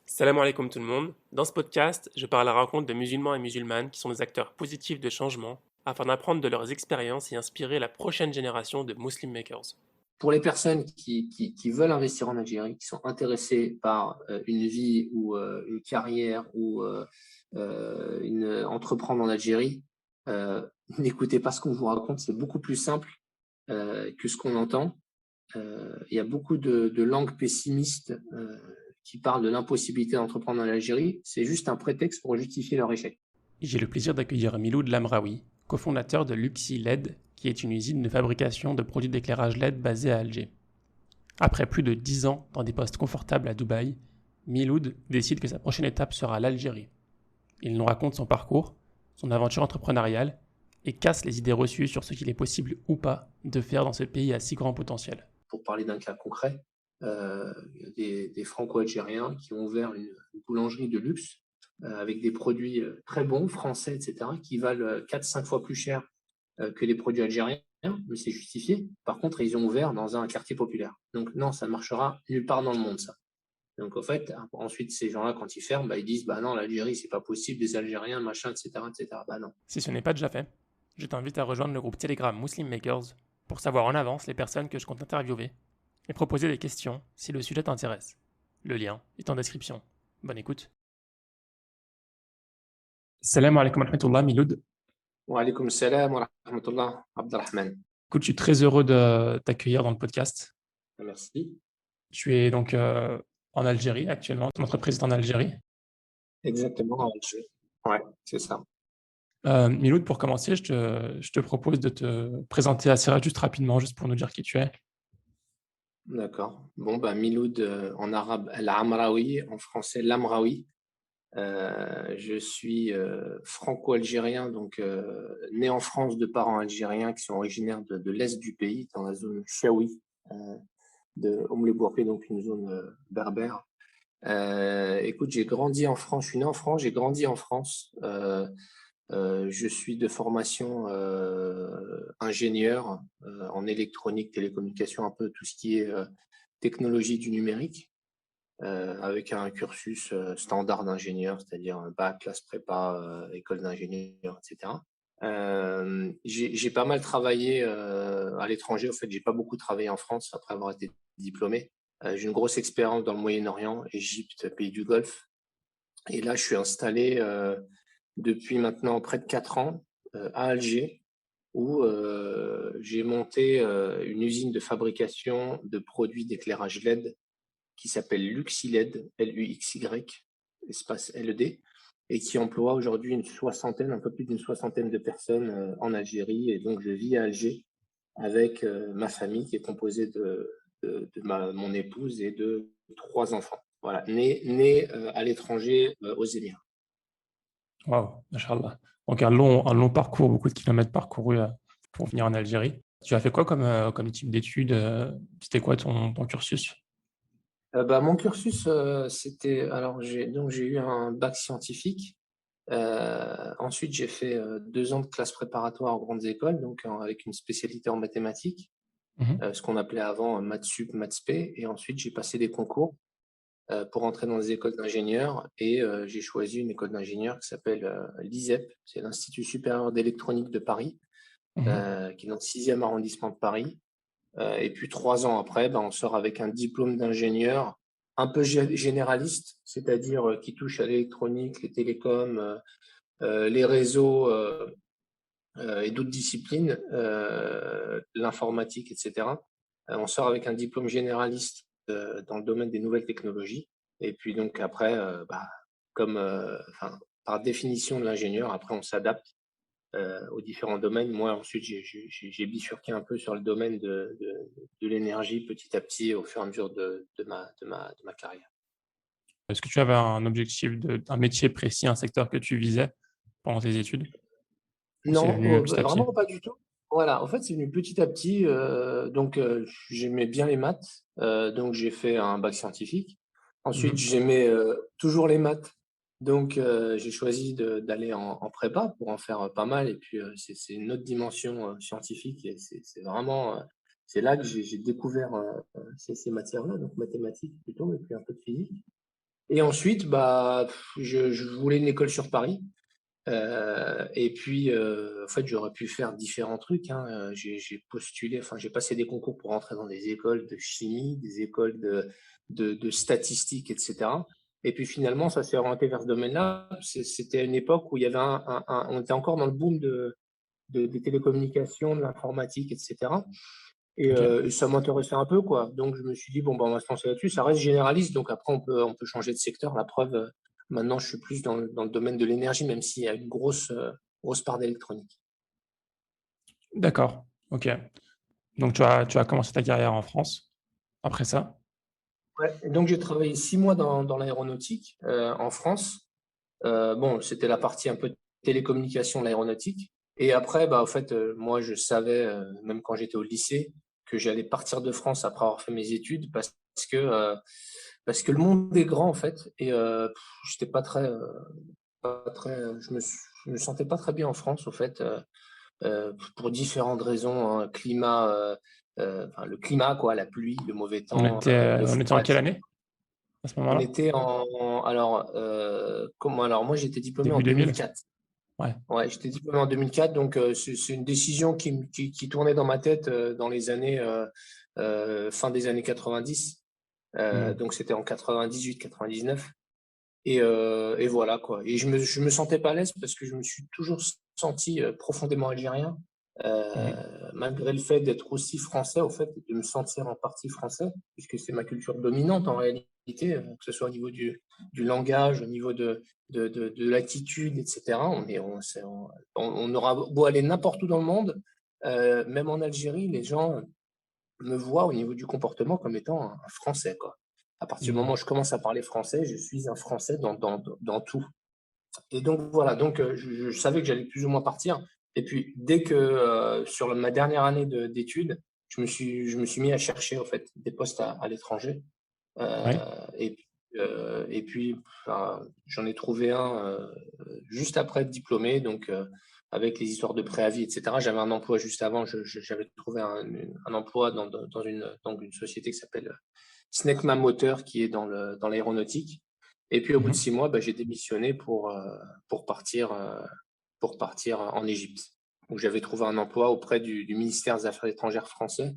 Salam alaikum tout le monde. Dans ce podcast, je parle à la rencontre de musulmans et musulmanes qui sont des acteurs positifs de changement afin d'apprendre de leurs expériences et inspirer la prochaine génération de Muslim Makers. Pour les personnes qui veulent investir en Algérie, qui sont intéressées par une vie ou une carrière ou entreprendre en Algérie, n'écoutez pas ce qu'on vous raconte, c'est beaucoup plus simple que ce qu'on entend. Il y a beaucoup de langues pessimistes qui parlent de l'impossibilité d'entreprendre en Algérie. C'est juste un prétexte pour justifier leur échec. J'ai le plaisir d'accueillir Miloud Lamraoui, cofondateur de Luxi LED, qui est une usine de fabrication de produits d'éclairage LED basée à Alger. Après plus de 10 ans dans des postes confortables à Dubaï, Miloud décide que sa prochaine étape sera l'Algérie. Il nous raconte son parcours, son aventure entrepreneuriale et casse les idées reçues sur ce qu'il est possible ou pas de faire dans ce pays à si grand potentiel. Pour parler d'un cas concret, il y a des Franco-Algériens qui ont ouvert une boulangerie de luxe avec des produits très bons, français, etc., qui valent 4-5 fois plus cher que les produits algériens, mais c'est justifié. Par contre, ils ont ouvert dans un quartier populaire. Donc non, ça ne marchera nulle part dans le monde, ça. Donc en fait, ensuite, ces gens-là, quand ils ferment, ils disent, bah non, l'Algérie, c'est pas possible, des Algériens, machin, etc., etc. Bah non. Si ce n'est pas déjà fait, je t'invite à rejoindre le groupe Telegram Muslim Makers pour savoir en avance les personnes que je compte interviewer et proposer des questions si le sujet t'intéresse. Le lien est en description. Bonne écoute. Salam alaikum wa rahmatullah, Miloud. Wa alaykoum salam wa rahmatullah, Abdelrahman. Écoute, je suis très heureux de t'accueillir dans le podcast. Merci. Tu es donc en Algérie actuellement, ton entreprise est en Algérie. Exactement. Ouais, c'est ça. Miloud, pour commencer, je te propose de te présenter assez juste rapidement, juste pour nous dire qui tu es. D'accord. Bon, Miloud, en arabe, Al-Amraoui, en français, Lamraoui. Je suis franco-algérien, donc né en France de parents algériens qui sont originaires de l'est du pays, dans la zone Chaoui, de Oum-les-Bourpé, donc une zone berbère. Écoute, j'ai grandi en France, je suis né en France, j'ai grandi en France. Je suis de formation ingénieur en électronique, télécommunication, un peu tout ce qui est technologie du numérique, avec un cursus standard d'ingénieur, c'est-à-dire un bac, classe prépa, école d'ingénieur, etc. J'ai pas mal travaillé à l'étranger. En fait, j'ai pas beaucoup travaillé en France après avoir été diplômé. J'ai une grosse expérience dans le Moyen-Orient, Égypte, pays du Golfe. Et là, je suis installé depuis maintenant près de 4 ans à Alger, où j'ai monté une usine de fabrication de produits d'éclairage LED qui s'appelle Luxy LED, Luxy, espace LED, et qui emploie aujourd'hui une soixantaine, un peu plus d'une soixantaine de personnes en Algérie. Et donc, je vis à Alger avec ma famille qui est composée mon épouse et de 3 enfants. Voilà, nés à l'étranger, aux Émirats. Waouh, Inch'Allah. Donc un long parcours, beaucoup de kilomètres parcourus pour venir en Algérie. Tu as fait quoi comme type d'études? C'était quoi ton cursus? Mon cursus, c'était alors j'ai eu un bac scientifique. Ensuite, j'ai fait 2 ans de classe préparatoire aux grandes écoles, donc avec une spécialité en mathématiques, Mhm. ce qu'on appelait avant maths sup, maths spé. Et ensuite, j'ai passé des concours pour entrer dans des écoles d'ingénieurs. Et j'ai choisi une école d'ingénieurs qui s'appelle l'ISEP, c'est l'Institut supérieur d'électronique de Paris, Mhm. qui est dans le 6e arrondissement de Paris. Et puis 3 ans après, on sort avec un diplôme d'ingénieur un peu généraliste, c'est-à-dire qui touche à l'électronique, les télécoms, les réseaux et d'autres disciplines, l'informatique, etc. On sort avec un diplôme généraliste dans le domaine des nouvelles technologies. Et puis donc après, par définition de l'ingénieur, après on s'adapte aux différents domaines. Moi, ensuite, j'ai bifurqué un peu sur le domaine de l'énergie petit à petit au fur et à mesure de ma carrière. Est-ce que tu avais un objectif un métier précis, un secteur que tu visais pendant tes études? Ou c'est Non, venu petit à petit? vraiment pas du tout. Voilà, en fait, c'est venu petit à petit. Donc, j'aimais bien les maths, donc j'ai fait un bac scientifique. Ensuite, Mhm. j'aimais toujours les maths, donc j'ai choisi d'aller en prépa pour en faire pas mal. Et puis, c'est une autre dimension scientifique et c'est vraiment, c'est là que j'ai découvert ces matières-là, donc mathématiques plutôt, et puis un peu de physique. Et ensuite, bah, je voulais une école sur Paris. Et puis, en fait, j'aurais pu faire différents trucs, hein. J'ai postulé, enfin, j'ai passé des concours pour entrer dans des écoles de chimie, des écoles de statistiques, etc. Et puis finalement, ça s'est orienté vers ce domaine-là. C'était une époque où il y avait on était encore dans le boom des télécommunications, de l'informatique, etc. Ok. Et ça m'intéressait un peu, quoi. Donc, je me suis dit, bon, ben, on va se lancer là-dessus. Ça reste généraliste, donc après, on peut changer de secteur. La preuve, maintenant, je suis plus dans le domaine de l'énergie, même s'il y a une grosse part d'électronique. D'accord. Ok. Donc, tu as commencé ta carrière en France après ça? Ouais. Et donc, j'ai travaillé 6 mois dans l'aéronautique en France. Bon, c'était la partie un peu télécommunication de l'aéronautique. Et après, bah, en fait, moi, je savais, même quand j'étais au lycée, que j'allais partir de France après avoir fait mes études que, euh, parce que le monde est grand, en fait. Et j'étais pas très, je me sentais pas très bien en France, au fait, pour différentes raisons, hein. Climat, enfin, le climat, quoi, la pluie, le mauvais temps, le On était en froid, quelle etc. année à ce On moment-là? était alors, alors moi j'étais diplômé en Début 2000? 2004. Ouais. Ouais, j'étais diplômé en 2004, donc c'est une décision qui tournait dans ma tête dans les années fin des années 90. Hmm. Donc c'était en 98, 99. Et voilà quoi. Et je me sentais pas à l'aise parce que je me suis toujours senti profondément algérien, Mhm. malgré le fait d'être aussi français, au fait, de me sentir en partie français, puisque c'est ma culture dominante en réalité, que ce soit au niveau du langage, au niveau de l'attitude, etc. On aura beau aller n'importe où dans le monde, même en Algérie, les gens me voient au niveau du comportement comme étant un Français, quoi. À partir du moment où Hmm. je commence à parler français, je suis un Français dans tout. Et donc voilà, donc je savais que j'allais plus ou moins partir. Et puis dès que sur ma dernière année d'études, je me suis mis à chercher en fait des postes à l'étranger. Ouais. Et puis enfin, j'en ai trouvé un juste après être diplômé, donc avec les histoires de préavis, etc. J'avais un emploi juste avant, j'avais trouvé un emploi dans une société qui s'appelle Snecma Moteur, qui est dans l'aéronautique. Et puis au bout de Mhm. 6 mois, bah, j'ai démissionné pour pour partir en Égypte, où j'avais trouvé un emploi auprès du ministère des Affaires étrangères français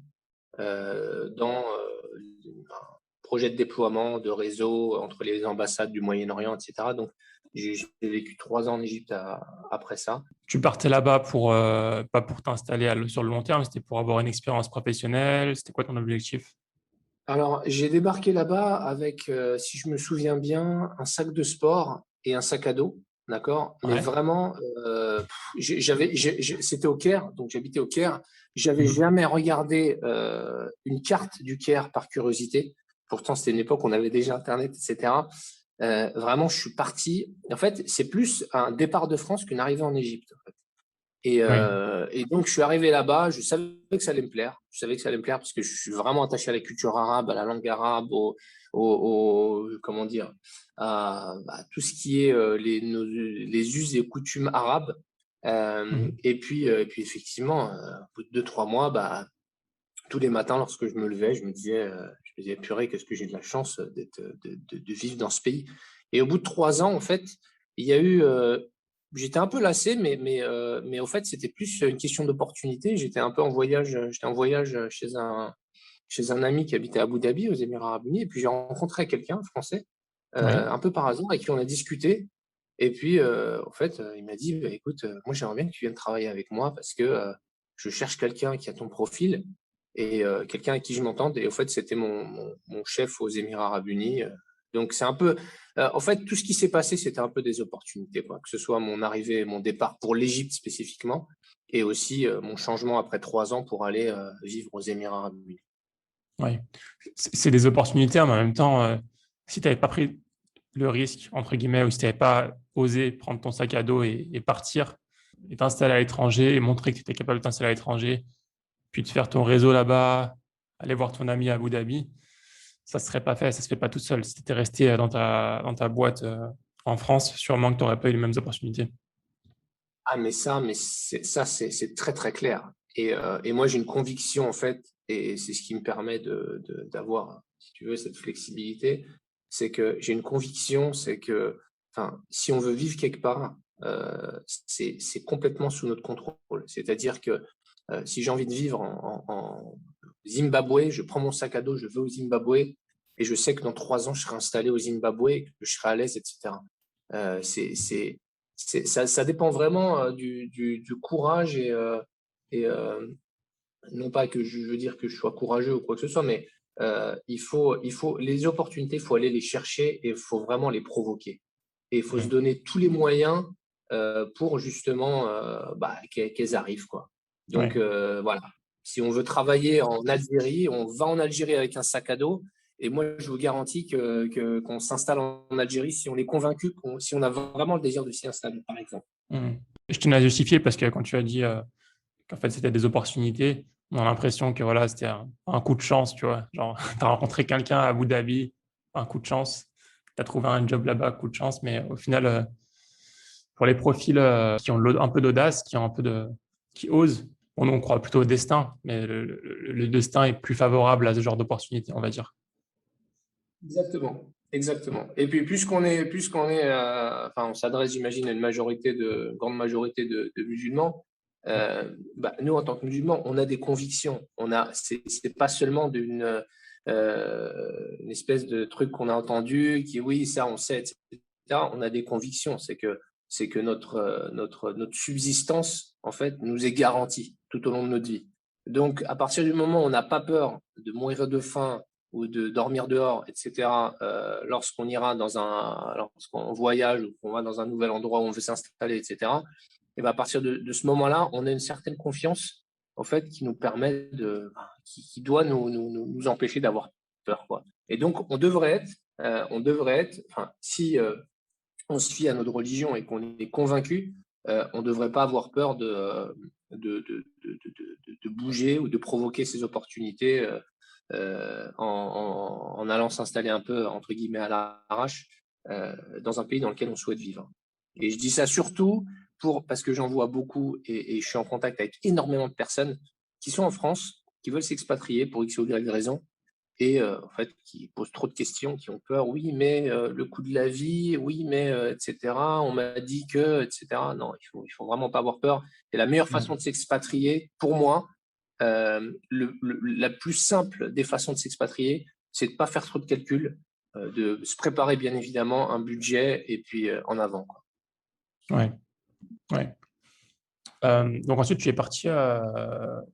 dans un projet de déploiement de réseau entre les ambassades du Moyen-Orient, etc. Donc j'ai vécu 3 ans en Égypte après ça. Tu partais là-bas pour, pas pour t'installer sur le long terme, c'était pour avoir une expérience professionnelle. C'était quoi ton objectif? Alors, j'ai débarqué là-bas avec, si je me souviens bien, un sac de sport et un sac à dos, d'accord? Mais Ouais. vraiment, c'était au Caire, donc j'habitais au Caire. J'avais Mhm. jamais regardé une carte du Caire par curiosité. Pourtant, c'était une époque où on avait déjà Internet, etc. Vraiment, je suis parti. En fait, c'est plus un départ de France qu'une arrivée en Égypte. Oui. Et donc, je suis arrivé là-bas, je savais que ça allait me plaire. Je savais que ça allait me plaire parce que je suis vraiment attaché à la culture arabe, à la langue arabe, comment dire, à tout ce qui est les us et coutumes arabes. Mhm. Et puis effectivement, au bout de 2, 3 mois, bah, tous les matins, lorsque je me levais, je me disais, purée, qu'est-ce que j'ai de la chance de vivre dans ce pays. Et au bout de 3 ans, en fait, il y a eu, j'étais un peu lassé, mais au fait, c'était plus une question d'opportunité. J'étais en voyage chez un ami qui habitait à Abu Dhabi, aux Émirats Arabes Unis, et puis j'ai rencontré quelqu'un, un Français, Oui. un peu par hasard, avec qui on a discuté. Et puis, en fait, il m'a dit, bah, écoute, moi, j'aimerais bien que tu viennes travailler avec moi parce que je cherche quelqu'un qui a ton profil et quelqu'un avec qui je m'entende. Et au fait, c'était mon chef aux Émirats Arabes Unis. Donc, c'est un peu, en fait, tout ce qui s'est passé, c'était un peu des opportunités, quoi. Que ce soit mon arrivée, mon départ pour l'Égypte spécifiquement, et aussi mon changement après 3 ans pour aller vivre aux Émirats Arabes Unis. Oui. C'est des opportunités, mais en même temps, si tu n'avais pas pris le risque, entre guillemets, ou si tu n'avais pas osé prendre ton sac à dos et partir, et t'installer à l'étranger, et montrer que tu étais capable de t'installer à l'étranger, puis de faire ton réseau là-bas, aller voir ton ami à Abu Dhabi, ça ne serait pas fait, ça ne se fait pas tout seul. Si tu étais resté dans ta boîte en France, sûrement que tu n'aurais pas eu les mêmes opportunités. Ah, ça, c'est très, très clair. Et moi, j'ai une conviction, en fait, et c'est ce qui me permet d'avoir, si tu veux, cette flexibilité. c'est que j'ai une conviction, c'est que, enfin, si on veut vivre quelque part, c'est complètement sous notre contrôle. C'est-à-dire que si j'ai envie de vivre en Zimbabwe, je prends mon sac à dos, je vais au Zimbabwe et je sais que dans 3 ans, je serai installé au Zimbabwe, et que je serai à l'aise, etc. Ça dépend vraiment du courage et non pas que je veux dire que je sois courageux ou quoi que ce soit, mais les opportunités, il faut aller les chercher et il faut vraiment les provoquer. Et il faut se Mhm. donner tous les moyens pour justement qu'elles arrivent, quoi. Donc Ouais. voilà. Si on veut travailler en Algérie, on va en Algérie avec un sac à dos. Et moi, je vous garantis qu'on s'installe en Algérie si on est convaincu, si on a vraiment le désir de s'y installer, par exemple. Mhm. Je tenais à justifier parce que quand tu as dit qu'en fait c'était des opportunités, on a l'impression que voilà, c'était un coup de chance, tu vois. Genre, tu as rencontré quelqu'un à Abu Dhabi, un coup de chance, tu as trouvé un job là-bas, coup de chance, mais au final, pour les profils qui ont un peu d'audace, qui osent, nous on croit plutôt au destin, mais le destin est plus favorable à ce genre d'opportunités, on va dire. Exactement, exactement. Et puis enfin, on s'adresse, j'imagine, à grande majorité de musulmans. Nous, en tant que musulmans, on a des convictions. C'est pas seulement une espèce de truc qu'on a entendu, qui oui, ça, on sait, etc. On a des convictions. C'est que notre subsistance, en fait, nous est garantie tout au long de notre vie. Donc, à partir du moment où on n'a pas peur de mourir de faim ou de dormir dehors, etc., lorsqu'on voyage ou qu'on va dans un nouvel endroit où on veut s'installer, etc., et ben à partir de ce moment-là, on a une certaine confiance, en fait, qui nous permet qui doit nous empêcher d'avoir peur, quoi. Et donc, enfin, si on se fie à notre religion et qu'on est convaincu, on ne devrait pas avoir peur de bouger ou de provoquer ces opportunités en allant s'installer un peu, entre guillemets, à l'arrache dans un pays dans lequel on souhaite vivre. Et je dis ça surtout parce que j'en vois beaucoup et je suis en contact avec énormément de personnes qui sont en France, qui veulent s'expatrier pour X ou Y raison et en fait, qui posent trop de questions, qui ont peur. Oui, mais le coût de la vie, oui, mais etc. On m'a dit que, etc. Non, il faut vraiment pas avoir peur. Et la meilleure façon de Mhm. s'expatrier, pour moi, la plus simple des façons de s'expatrier, c'est de pas faire trop de calculs, de se préparer bien évidemment un budget et puis en avant, quoi. Ouais, ouais. Donc ensuite, tu es parti,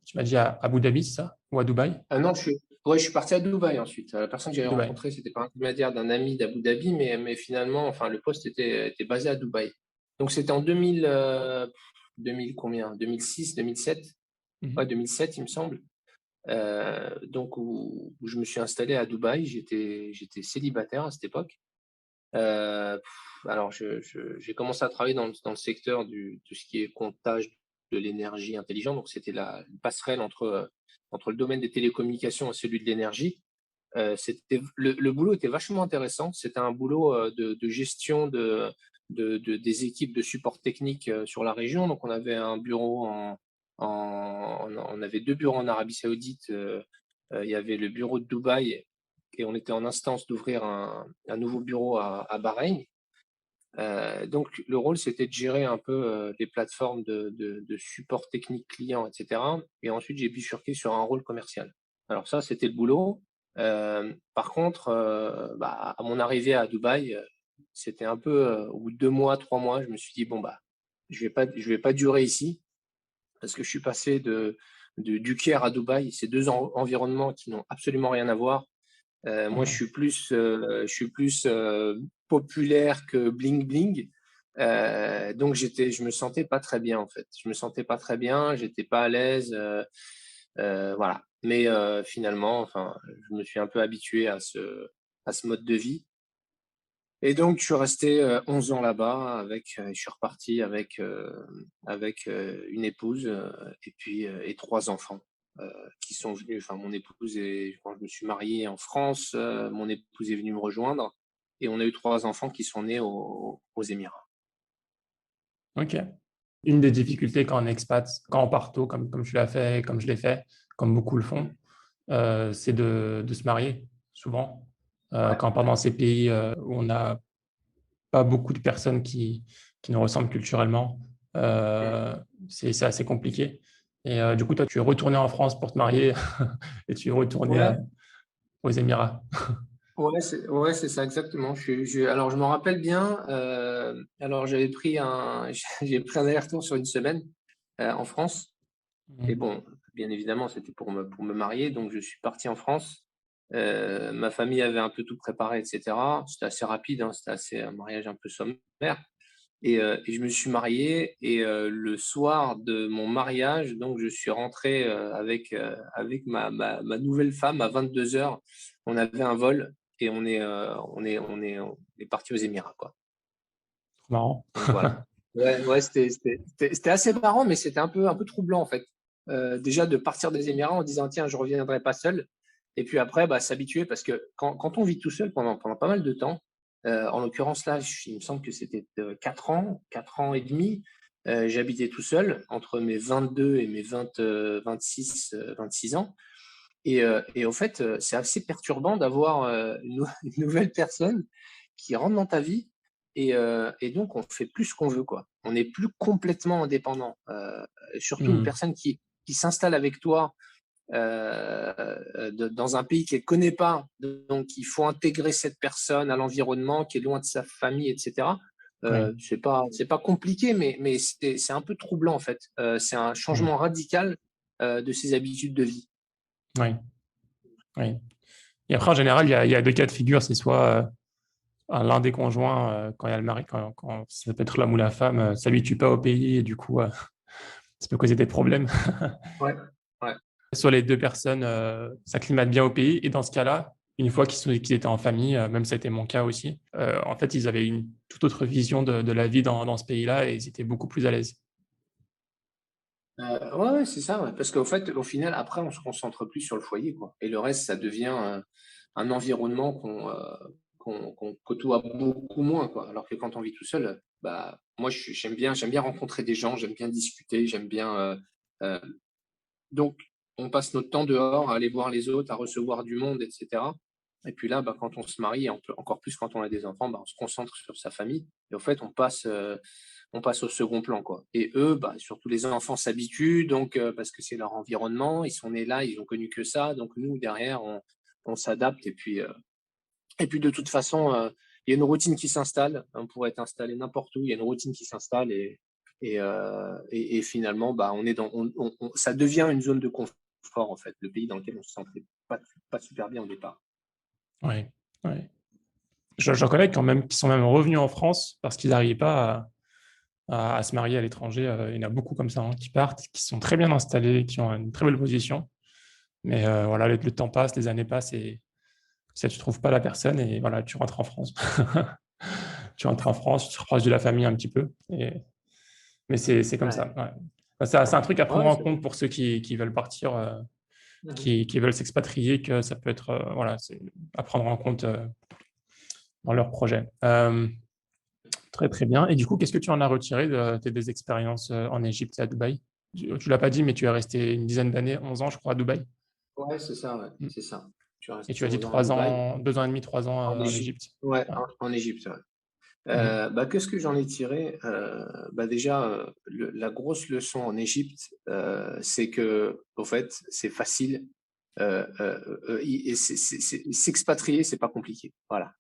tu m'as dit à Abu Dhabi, c'est ça? Ou à Dubaï? Ah non, ouais, je suis parti à Dubaï ensuite. La personne que j'avais Dubaï. rencontrée, c'était par intermédiaire d'un ami d'Abu Dhabi, mais finalement, enfin, le poste était basé à Dubaï. Donc c'était en 2000 combien? 2006, 2007? Ouais, Mhm. 2007, il me semble. Donc où je me suis installé à Dubaï. J'étais célibataire à cette époque. Alors j'ai commencé à travailler dans le secteur de ce qui est comptage de l'énergie intelligente. Donc c'était une passerelle entre le domaine des télécommunications et celui de l'énergie. Le boulot était vachement intéressant. C'était un boulot de gestion des équipes de support technique sur la région. Donc on avait un bureau on avait 2 bureaux en Arabie Saoudite. Il y avait le bureau de Dubaï et on était en instance d'ouvrir un nouveau bureau à Bahreïn. Donc le rôle, c'était de gérer un peu les plateformes de support technique client, etc. Et ensuite, j'ai bifurqué sur un rôle commercial. Alors ça, c'était le boulot. Par contre, à mon arrivée à Dubaï, c'était un peu au bout de 2 mois, 3 mois, je me suis dit bon je vais pas durer ici parce que je suis passé du Caire à Dubaï. C'est deux environnements qui n'ont absolument rien à voir. Moi, je Mhm. suis plus populaire que bling bling. Donc je me sentais pas très bien en fait. Je me sentais pas très bien, j'étais pas à l'aise, voilà. Mais finalement, enfin, je me suis un peu habitué à ce mode de vie. Et donc, je suis resté 11 ans là-bas je suis reparti avec une épouse et 3 enfants qui sont venus. Enfin, mon épouse quand je me suis marié en France, mon épouse est venue me rejoindre et on a eu 3 enfants qui sont nés aux Émirats. Ok. Une des difficultés quand on expat, quand on part tôt, comme tu l'as fait, comme je l'ai fait, comme beaucoup le font, c'est de se marier, souvent. Ouais, quand on part dans ces pays où on n'a pas beaucoup de personnes qui nous ressemblent culturellement, mm. euh, c'est assez compliqué. Et du coup, toi, tu es retourné en France pour te marier et tu es retourné Ouais, aux Émirats. ouais, c'est ça exactement. Alors je me rappelle bien. Alors j'ai pris un aller-retour sur une semaine en France. Et Mhm. bon, bien évidemment, c'était pour me marier, donc je suis parti en France. Ma famille avait un peu tout préparé, etc. C'était assez rapide, hein, c'était assez un mariage un peu sommaire. Et je me suis marié et le soir de mon mariage, donc je suis rentré avec ma nouvelle femme à 22 heures. On avait un vol et on est parti aux Émirats, quoi. Trop marrant. Donc voilà. Ouais, ouais, c'était assez marrant, mais c'était un peu troublant en fait. Déjà de partir des Émirats en disant tiens, je reviendrai pas seul. Et puis après, bah, s'habituer parce que quand on vit tout seul pendant pas mal de temps, en l'occurrence là, il me semble que c'était 4 ans et demi, j'habitais tout seul entre mes 22 et mes 26 ans. Et au fait, c'est assez perturbant d'avoir une nouvelle personne qui rentre dans ta vie et donc on fait plus ce qu'on veut, quoi. On n'est plus complètement indépendant. Surtout une Mhm. personne qui s'installe avec toi dans un pays qu'elle ne connaît pas. Donc il faut intégrer cette personne à l'environnement qui est loin de sa famille, etc. Oui. C'est pas compliqué, mais c'est un peu troublant en fait. C'est un Mhm. changement radical de ses habitudes de vie. Oui. Oui. Et après, en général, il y a deux cas de figure. C'est soit l'un des conjoints, quand il y a le mari, quand ça peut être l'homme ou la femme, s'habitue pas au pays et du coup, ça peut causer des problèmes. Ouais, ouais. Soit les deux personnes s'acclimatent bien au pays et dans ce cas-là, une fois qu'ils étaient en famille, même ça a été mon cas aussi, en fait, ils avaient une toute autre vision de la vie dans ce pays-là et ils étaient beaucoup plus à l'aise. Ouais, ouais, c'est ça, ouais. Parce qu'au fait, au final, après, on se concentre plus sur le foyer, quoi. Et le reste, ça devient un environnement qu'on côtoie beaucoup moins, quoi. Alors que quand on vit tout seul, bah, moi, j'aime bien rencontrer des gens, j'aime bien discuter, j'aime bien. Euh, donc, on passe notre temps dehors à aller voir les autres, à recevoir du monde, etc. Et puis là, bah, quand on se marie, encore plus quand on a des enfants, bah, on se concentre sur sa famille. Et au fait, on passe au second plan, quoi. Et eux, bah, surtout les enfants s'habituent, donc parce que c'est leur environnement, ils sont nés là, ils ont connu que ça. Donc nous, derrière, on s'adapte. Et puis de toute façon, il y a une routine qui s'installe. On pourrait être installé n'importe où. Il y a une routine qui s'installe et finalement, bah, ça devient une zone de confort en fait, le pays dans lequel on se sentait pas super bien au départ. Ouais, ouais. J'en connais quand même, qui sont même revenus en France parce qu'ils n'arrivaient pas à se marier à l'étranger. Il y en a beaucoup comme ça hein, qui partent, qui sont très bien installés, qui ont une très belle position. Mais voilà, le temps passe, les années passent et ça, tu ne trouves pas la personne et voilà, tu rentres en France. Tu rentres en France, tu te rapproches de la famille un petit peu. Mais c'est comme Ouais, ça. Ouais. Enfin, c'est un truc à prendre ouais, en c'est compte vrai. pour ceux qui veulent partir, Mhm. qui veulent s'expatrier, que ça peut être voilà, c'est à prendre en compte dans leur projet. Très, très bien. Et du coup, qu'est-ce que tu en as retiré de tes des expériences en Égypte et à Dubaï? Tu ne l'as pas dit, mais tu es resté une dizaine d'années, 11 ans, je crois, à Dubaï. Ouais, c'est ça, ouais, Mm. c'est ça. Je suis Et tu resté as dit 11 ans à trois Dubaï, ans, 2 ans et demi, 3 ans en en Égypte. Égypte. Ouais, Ouais. en Égypte, ouais. Mhm. Bah, qu'est-ce que j'en ai tiré? Bah déjà, la grosse leçon en Égypte, c'est que, au fait, c'est facile. S'expatrier, c'est pas compliqué. Voilà.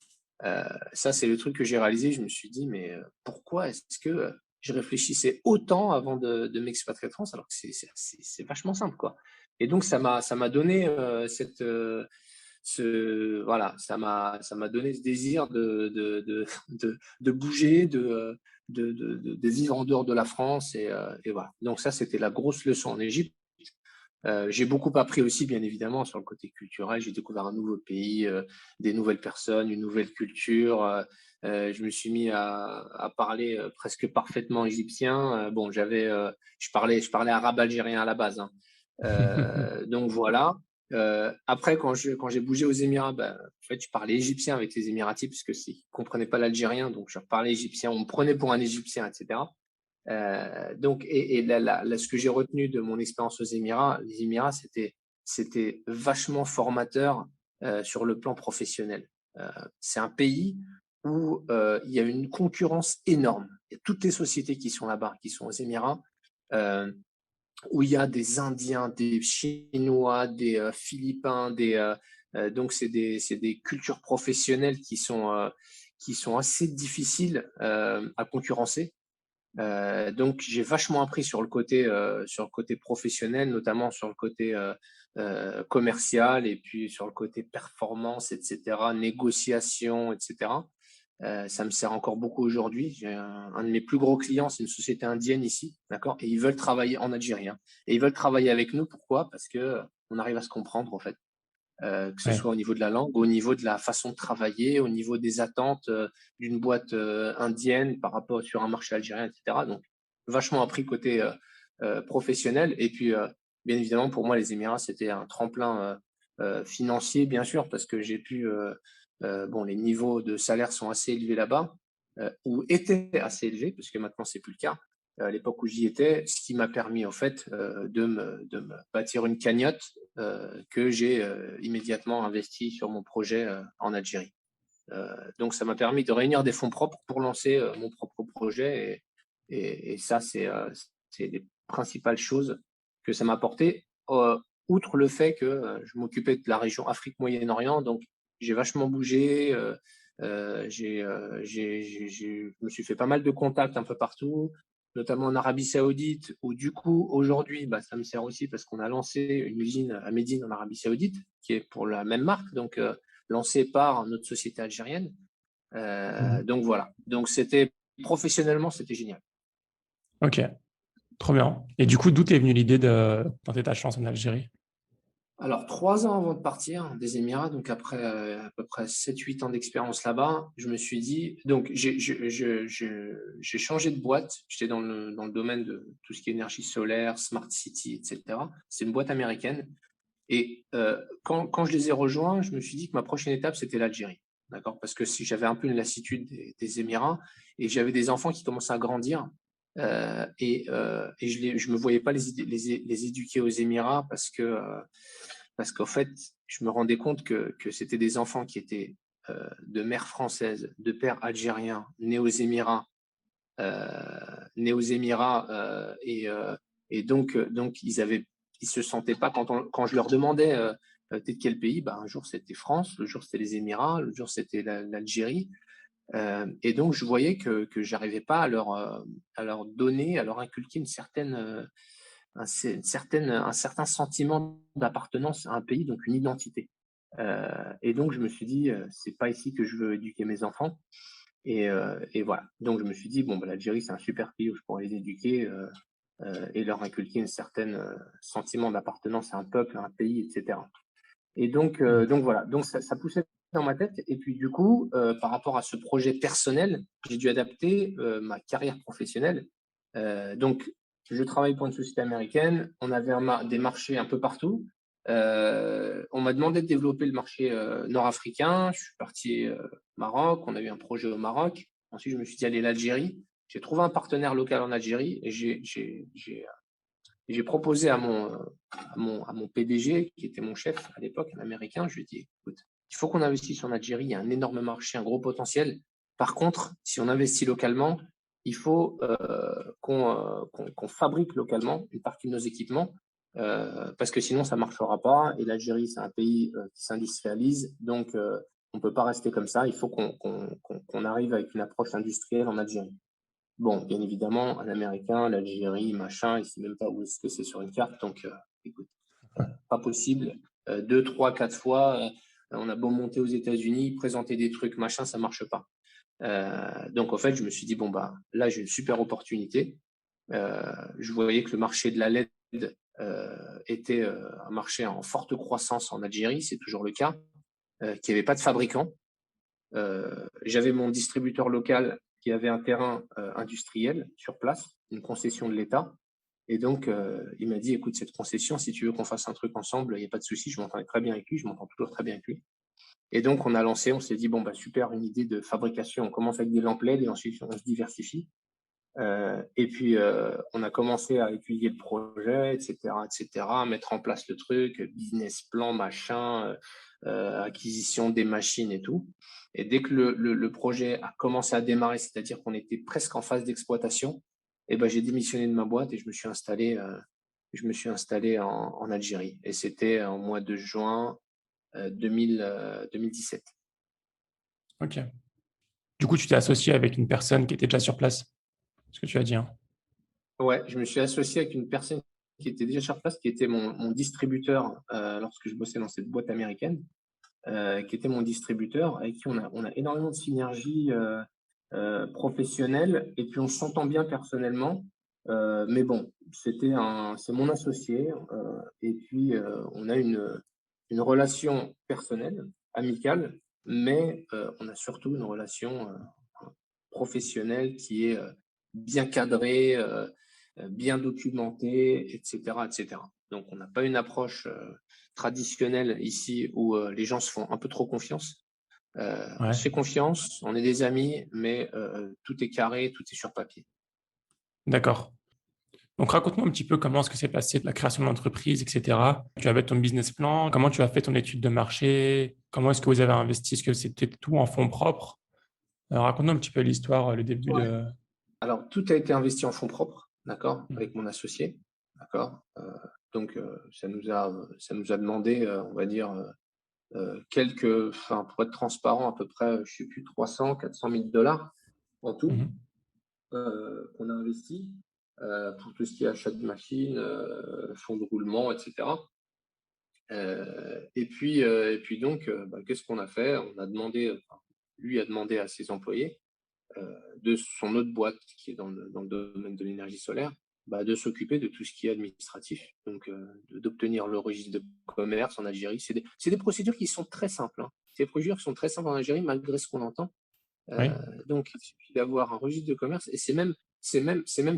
Euh, Ça, c'est le truc que j'ai réalisé. Je me suis dit, mais pourquoi est-ce que je réfléchissais autant avant de m'expatrier de France alors que c'est vachement simple, quoi. Et donc, ça m'a donné voilà, ça m'a donné ce désir de bouger, de vivre en dehors de la France. Et voilà. Donc, ça, c'était la grosse leçon en Égypte. J'ai beaucoup appris aussi, bien évidemment, sur le côté culturel. J'ai découvert un nouveau pays, des nouvelles personnes, une nouvelle culture. Je me suis mis à parler presque parfaitement égyptien. Bon, je parlais arabe algérien à la base, hein. Donc voilà. Après, quand j'ai bougé aux Émirats, ben, en fait, je parlais égyptien avec les Émiratis parce que ne comprenaient pas l'algérien, donc je parlais égyptien. On me prenait pour un Égyptien, etc. Donc, ce que j'ai retenu de mon expérience aux Émirats, c'était vachement formateur sur le plan professionnel. C'est un pays où il y a une concurrence énorme. Il y a toutes les sociétés qui sont là-bas, qui sont aux Émirats, où il y a des Indiens, des Chinois, des Philippins, donc c'est des cultures professionnelles qui sont assez difficiles à concurrencer. Donc j'ai vachement appris sur le côté professionnel, notamment sur le côté commercial et puis sur le côté performance, etc., négociation, etc. Ça me sert encore beaucoup aujourd'hui. J'ai un de mes plus gros clients, c'est une société indienne ici, d'accord? Et ils veulent travailler en Algérie, hein. Et ils veulent travailler avec nous. Pourquoi? Parce que on arrive à se comprendre en fait, que ce Ouais. soit au niveau de la langue, au niveau de la façon de travailler, au niveau des attentes d'une boîte indienne par rapport sur un marché algérien, etc. Donc vachement appris côté professionnel. Et puis bien évidemment pour moi les Émirats c'était un tremplin financier bien sûr parce que j'ai pu bon les niveaux de salaire sont assez élevés là-bas ou étaient assez élevés parce que maintenant c'est plus le cas. À l'époque où j'y étais, ce qui m'a permis en fait de me bâtir une cagnotte que j'ai immédiatement investi sur mon projet en Algérie. Donc ça m'a permis de réunir des fonds propres pour lancer mon propre projet et ça c'est les principales choses que ça m'a apporté. Outre le fait que je m'occupais de la région Afrique-Moyen-Orient, donc j'ai vachement bougé, je me suis fait pas mal de contacts un peu partout, notamment en Arabie Saoudite, où du coup aujourd'hui, bah, ça me sert aussi parce qu'on a lancé une usine à Médine en Arabie Saoudite, qui est pour la même marque, donc lancée par notre société algérienne. Mhm. Donc voilà. Donc c'était professionnellement, c'était génial. Ok, trop bien. Et du coup, d'où t'es venue l'idée de tenter ta chance en Algérie? Alors, 3 ans avant de partir des Émirats, donc après à peu près 7-8 ans d'expérience là-bas, je me suis dit, donc j'ai changé de boîte, j'étais dans le domaine de tout ce qui est énergie solaire, smart city, etc. C'est une boîte américaine. Et quand je les ai rejoints, je me suis dit que ma prochaine étape, c'était l'Algérie. D'accord? Parce que si j'avais un peu une lassitude des Émirats et j'avais des enfants qui commençaient à grandir et je me voyais pas les éduquer aux Émirats parce qu'en fait, je me rendais compte que c'était des enfants qui étaient de mère française, de père algérien, nés aux Émirats et donc ils se sentaient pas quand je leur demandais t'es de quel pays, bah, un jour c'était France, le jour c'était les Émirats, le jour c'était l'Algérie et donc je voyais que j'arrivais pas à leur donner, à leur inculquer un certain sentiment d'appartenance à un pays, donc une identité. Et donc je me suis dit c'est pas ici que je veux éduquer mes enfants. Et voilà. Donc je me suis dit, bon, bah, l'Algérie, c'est un super pays où je pourrais les éduquer et leur inculquer une certaine sentiment d'appartenance à un peuple, à un pays, etc. Et Mhm. donc voilà, donc ça poussait dans ma tête. Et puis du coup, par rapport à ce projet personnel, j'ai dû adapter ma carrière professionnelle. Donc, je travaille pour une société américaine. On avait des marchés un peu partout. On m'a demandé de développer le marché nord-africain. Je suis parti Maroc. On a eu un projet au Maroc. Ensuite, je me suis dit aller l'Algérie. J'ai trouvé un partenaire local en Algérie et j'ai proposé à mon PDG, qui était mon chef à l'époque, un Américain, je lui ai dit, écoute, il faut qu'on investisse en Algérie, il y a un énorme marché, un gros potentiel. Par contre, si on investit localement, il faut qu'on fabrique localement une partie de nos équipements, parce que sinon ça ne marchera pas. Et l'Algérie, c'est un pays qui s'industrialise, donc on ne peut pas rester comme ça. Il faut qu'on arrive avec une approche industrielle en Algérie. Bon, bien évidemment, un Américain, l'Algérie, machin, il sait même pas où est-ce que c'est sur une carte, donc écoute, pas possible. 2, 3, 4 fois, on a beau monter aux États-Unis, présenter des trucs, machin, ça marche pas. Donc en fait, je me suis dit, bon, bah là, j'ai une super opportunité. Je voyais que le marché de la LED était un marché en forte croissance en Algérie, c'est toujours le cas, qu'il n'y avait pas de fabricant. J'avais mon distributeur local qui avait un terrain industriel sur place, une concession de l'État. Et donc, il m'a dit, écoute, cette concession, si tu veux qu'on fasse un truc ensemble, il n'y a pas de souci, je m'entendais très bien avec lui, je m'entends toujours très bien avec lui. Et donc, on a lancé, on s'est dit, bon, bah, super, une idée de fabrication. On commence avec des lampes LED et ensuite, on se diversifie. Et puis, on a commencé à étudier le projet, etc., à mettre en place le truc, business plan, machin, acquisition des machines et tout. Et dès que le projet a commencé à démarrer, c'est-à-dire qu'on était presque en phase d'exploitation, et ben, j'ai démissionné de ma boîte et je me suis installé en Algérie. Et c'était en mois de juin 2017. Ok. Du coup, tu t'es associé avec une personne qui était déjà sur place, ce que tu as dit, hein. Ouais, je me suis associé avec une personne qui était déjà sur place, qui était mon distributeur lorsque je bossais dans cette boîte américaine, qui était mon distributeur, avec qui on a énormément de synergie professionnelle, et puis on s'entend bien personnellement. Mais bon, c'est mon associé, et puis on a une relation personnelle, amicale, mais on a surtout une relation professionnelle qui est bien cadrée, bien documentée, etc., etc. Donc, on n'a pas une approche traditionnelle ici où les gens se font un peu trop confiance. On Ouais, se fait confiance, on est des amis, mais tout est carré, tout est sur papier. d'accord. Donc, raconte-moi un petit peu comment est-ce que s'est passé la création de l'entreprise, etc. Tu avais ton business plan, comment tu as fait ton étude de marché, comment est-ce que vous avez investi, est-ce que c'était tout en fonds propres? Raconte-nous un petit peu l'histoire, le début Ouais. de... Alors, tout a été investi en fonds propres, d'accord, Mhm. avec mon associé, d'accord. Donc, ça nous a demandé, on va dire, enfin, pour être transparent, à peu près, je sais plus, 300 000 400 000 $ en tout, Mhm. qu'on a investi pour tout ce qui est achat de machines, fonds de roulement, etc. Et puis donc, bah, qu'est-ce qu'on a fait? On a demandé, enfin, lui a demandé à ses employés de son autre boîte qui est dans le domaine de l'énergie solaire, bah, de s'occuper de tout ce qui est administratif, donc d'obtenir le registre de commerce en Algérie. C'est des procédures qui sont très simples, hein. C'est des procédures qui sont très simples en Algérie, malgré ce qu'on entend. Oui, Donc, il suffit d'avoir un registre de commerce, et c'est même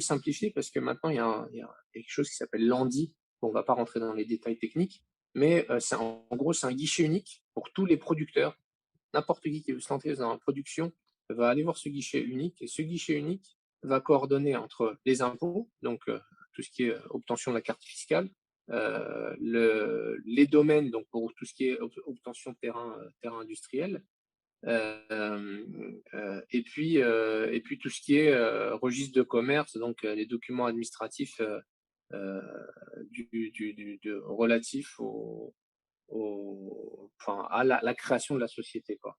simplifié parce que maintenant, il y a quelque chose qui s'appelle l'ANDI. Bon, on ne va pas rentrer dans les détails techniques, mais en gros, c'est un guichet unique pour tous les producteurs. N'importe qui veut se lancer dans la production va aller voir ce guichet unique, et ce guichet unique va coordonner entre les impôts, donc tout ce qui est obtention de la carte fiscale, les domaines, donc pour tout ce qui est obtention de terrain industriel, et puis tout ce qui est registre de commerce, donc les documents administratifs euh, relatifs enfin, à la création de la société, quoi.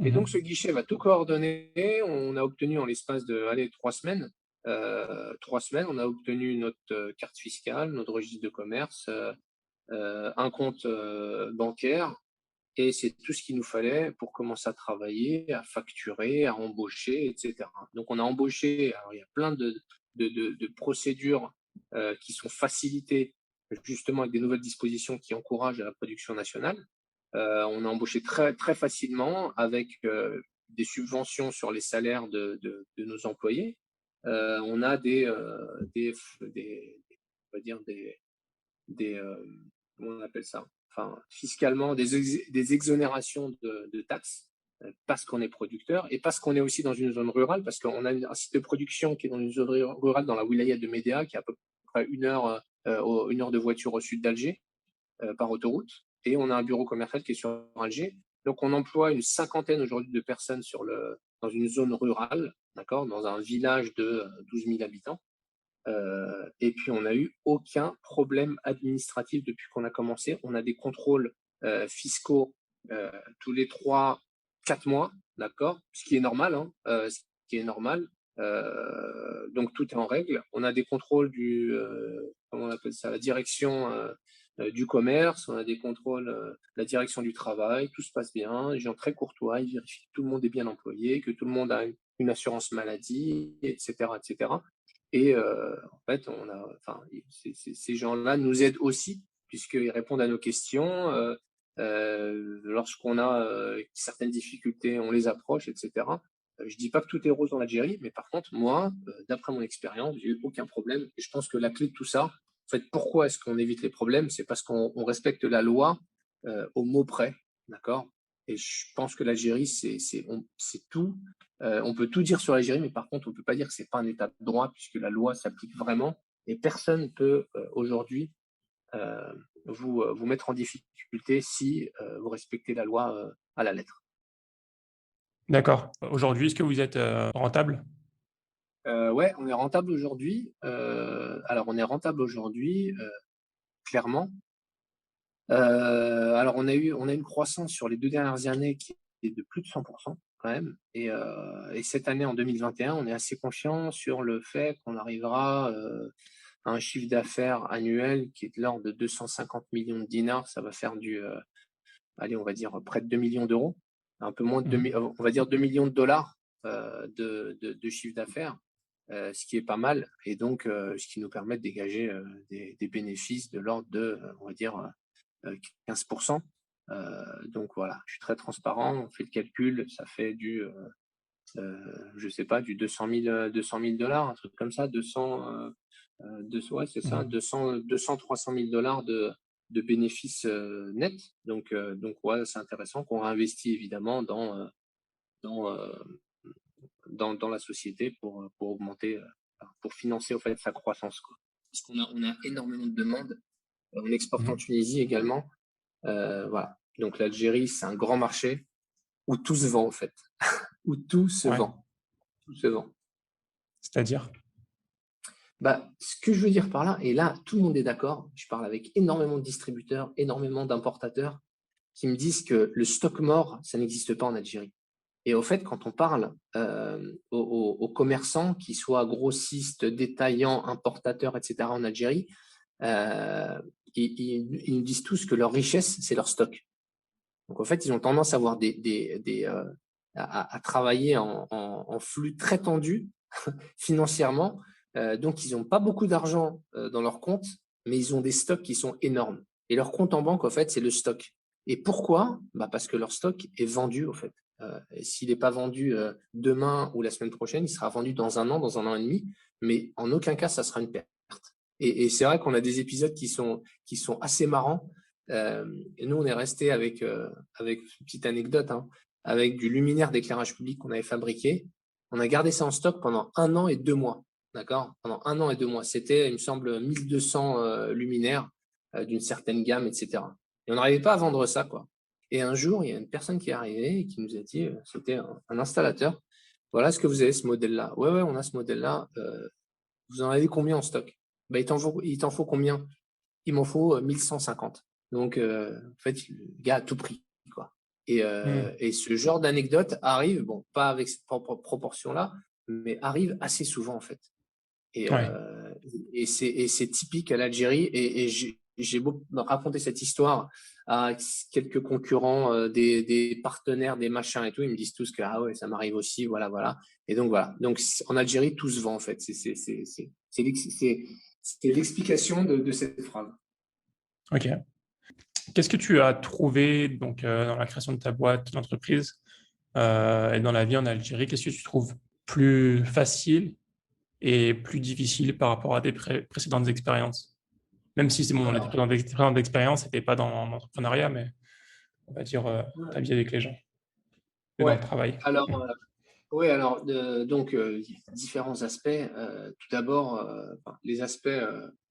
Et donc, ce mhm. guichet va tout coordonner. On a obtenu en l'espace de, allez, 3 semaines, 3 semaines, on a obtenu notre carte fiscale, notre registre de commerce, un compte bancaire, et c'est tout ce qu'il nous fallait pour commencer à travailler, à facturer, à embaucher, etc. Donc, on a embauché. Alors, il y a plein de procédures qui sont facilitées, justement avec des nouvelles dispositions qui encouragent la production nationale. On a embauché très, très facilement avec des subventions sur les salaires de nos employés. On a on va dire comment on appelle ça? Enfin, fiscalement, des exonérations de taxes parce qu'on est producteur, et parce qu'on est aussi dans une zone rurale, parce qu'on a un site de production qui est dans une zone rurale, dans la wilaya de Médéa, qui est à peu près 1 heure de voiture au sud d'Alger, par autoroute. Et on a un bureau commercial qui est sur Alger. Donc, on emploie une cinquantaine aujourd'hui de personnes dans une zone rurale, d'accord, dans un village de 12 000 habitants. Et puis, on n'a eu aucun problème administratif depuis qu'on a commencé. On a des contrôles fiscaux tous les 3, 4 mois, d'accord, ce qui est normal, hein, ce qui est normal. Donc, tout est en règle. On a des contrôles comment on appelle ça, la direction du commerce. On a des contrôles, la direction du travail. Tout se passe bien. Les gens très courtois, ils vérifient que tout le monde est bien employé, que tout le monde a une assurance maladie, etc., etc. Et en fait, enfin, ces gens-là nous aident aussi, puisqu'ils répondent à nos questions. Lorsqu'on a certaines difficultés, on les approche, etc. Je dis pas que tout est rose en Algérie, mais par contre, moi, d'après mon expérience, j'ai eu aucun problème. Et je pense que la clé de tout ça, en fait, pourquoi est-ce qu'on évite les problèmes? C'est parce qu'on respecte la loi au mot près, d'accord? Et je pense que l'Algérie, c'est tout. On peut tout dire sur l'Algérie, mais par contre, on ne peut pas dire que ce n'est pas un état de droit, puisque la loi s'applique vraiment, et personne ne peut aujourd'hui vous mettre en difficulté si vous respectez la loi à la lettre. D'accord. Aujourd'hui, est-ce que vous êtes, rentable? Ouais, on est rentable aujourd'hui. Alors on est rentable aujourd'hui, clairement. Alors on a une croissance sur les 2 dernières années qui est de plus de 100 quand même et cette année, en 2021, on est assez confiant sur le fait qu'on arrivera, à un chiffre d'affaires annuel qui est de l'ordre de 250 millions de dinars. Ça va faire allez, on va dire près de 2 millions d'euros, un peu moins de 2 Mmh. mi on va dire 2 millions de dollars de chiffre d'affaires, ce qui est pas mal et donc ce qui nous permet de dégager, des bénéfices de l'ordre de, on va dire, 15. Donc voilà, je suis très transparent, on fait le calcul, ça fait je sais pas, du 200 000 $, un truc comme ça, 200, ouais, c'est ça, Mmh. 200-300 000 $ de bénéfices nets. Donc ouais, c'est intéressant qu'on réinvestit évidemment dans, dans la société pour augmenter, pour financer au fait sa croissance, quoi. Parce qu'on a énormément de demandes. On exporte en Mmh. Tunisie également. Voilà. Donc l'Algérie, c'est un grand marché où tout se vend, en fait. Où tout se Ouais, vend. Tout se vend. c'est-à-dire? Bah, ce que je veux dire par là, et là, tout le monde est d'accord. Je parle avec énormément de distributeurs, énormément d'importateurs qui me disent que le stock mort, ça n'existe pas en Algérie. Et au fait, quand on parle aux commerçants, qu'ils soient grossistes, détaillants, importateurs, etc., en Algérie, euh, ils nous disent tous que leur richesse, c'est leur stock. Donc, en fait, ils ont tendance à avoir à travailler en flux très tendu financièrement. Donc, ils n'ont pas beaucoup d'argent dans leur compte, mais ils ont des stocks qui sont énormes. Et leur compte en banque, en fait, c'est le stock. Et pourquoi? Bah parce que leur stock est vendu, au fait. Et s'il n'est pas vendu demain ou la semaine prochaine, il sera vendu dans un an et demi, mais en aucun cas, ça sera une perte. Et c'est vrai qu'on a des épisodes qui sont assez marrants. Et nous, on est resté avec une petite anecdote, hein, avec du luminaire d'éclairage public qu'on avait fabriqué. On a gardé ça en stock pendant 1 an et 2 mois. D'accord? Pendant 1 an et 2 mois. C'était, il me semble, 1200 luminaires d'une certaine gamme, etc. Et on n'arrivait pas à vendre ça, quoi. Et un jour, il y a une personne qui est arrivée et qui nous a dit, c'était un installateur, voilà, est-ce que vous avez ce modèle-là? Ouais, ouais, on a ce modèle-là. Vous en avez combien en stock? Bah, il t'en faut combien? Il m'en faut 1150. Donc, en fait, le gars a tout pris, quoi. Et, Mmh. euh, et ce genre d'anecdote arrive, bon, pas avec cette proportion-là, mais arrive assez souvent, en fait. Et, Ouais. euh, et c'est typique à l'Algérie. Et j'ai beau raconter cette histoire à quelques concurrents, des partenaires, des machins et tout, ils me disent tous que ah ouais, ça m'arrive aussi, voilà, voilà. Et donc voilà. Donc en Algérie, tout se vend en fait. C'est l'explication de cette phrase. OK. Qu'est-ce que tu as trouvé donc, dans la création de ta boîte, d'entreprise, et dans la vie en Algérie? Qu'est-ce que tu trouves plus facile et plus difficile par rapport à tes précédentes expériences? Même si c'est bon, les Alors, précédentes expériences n'étaient pas dans l'entrepreneuriat, mais on va dire, ta vie avec les gens et dans le ouais. travail. Alors, oui, alors, donc, différents aspects. Tout d'abord, enfin, les aspects,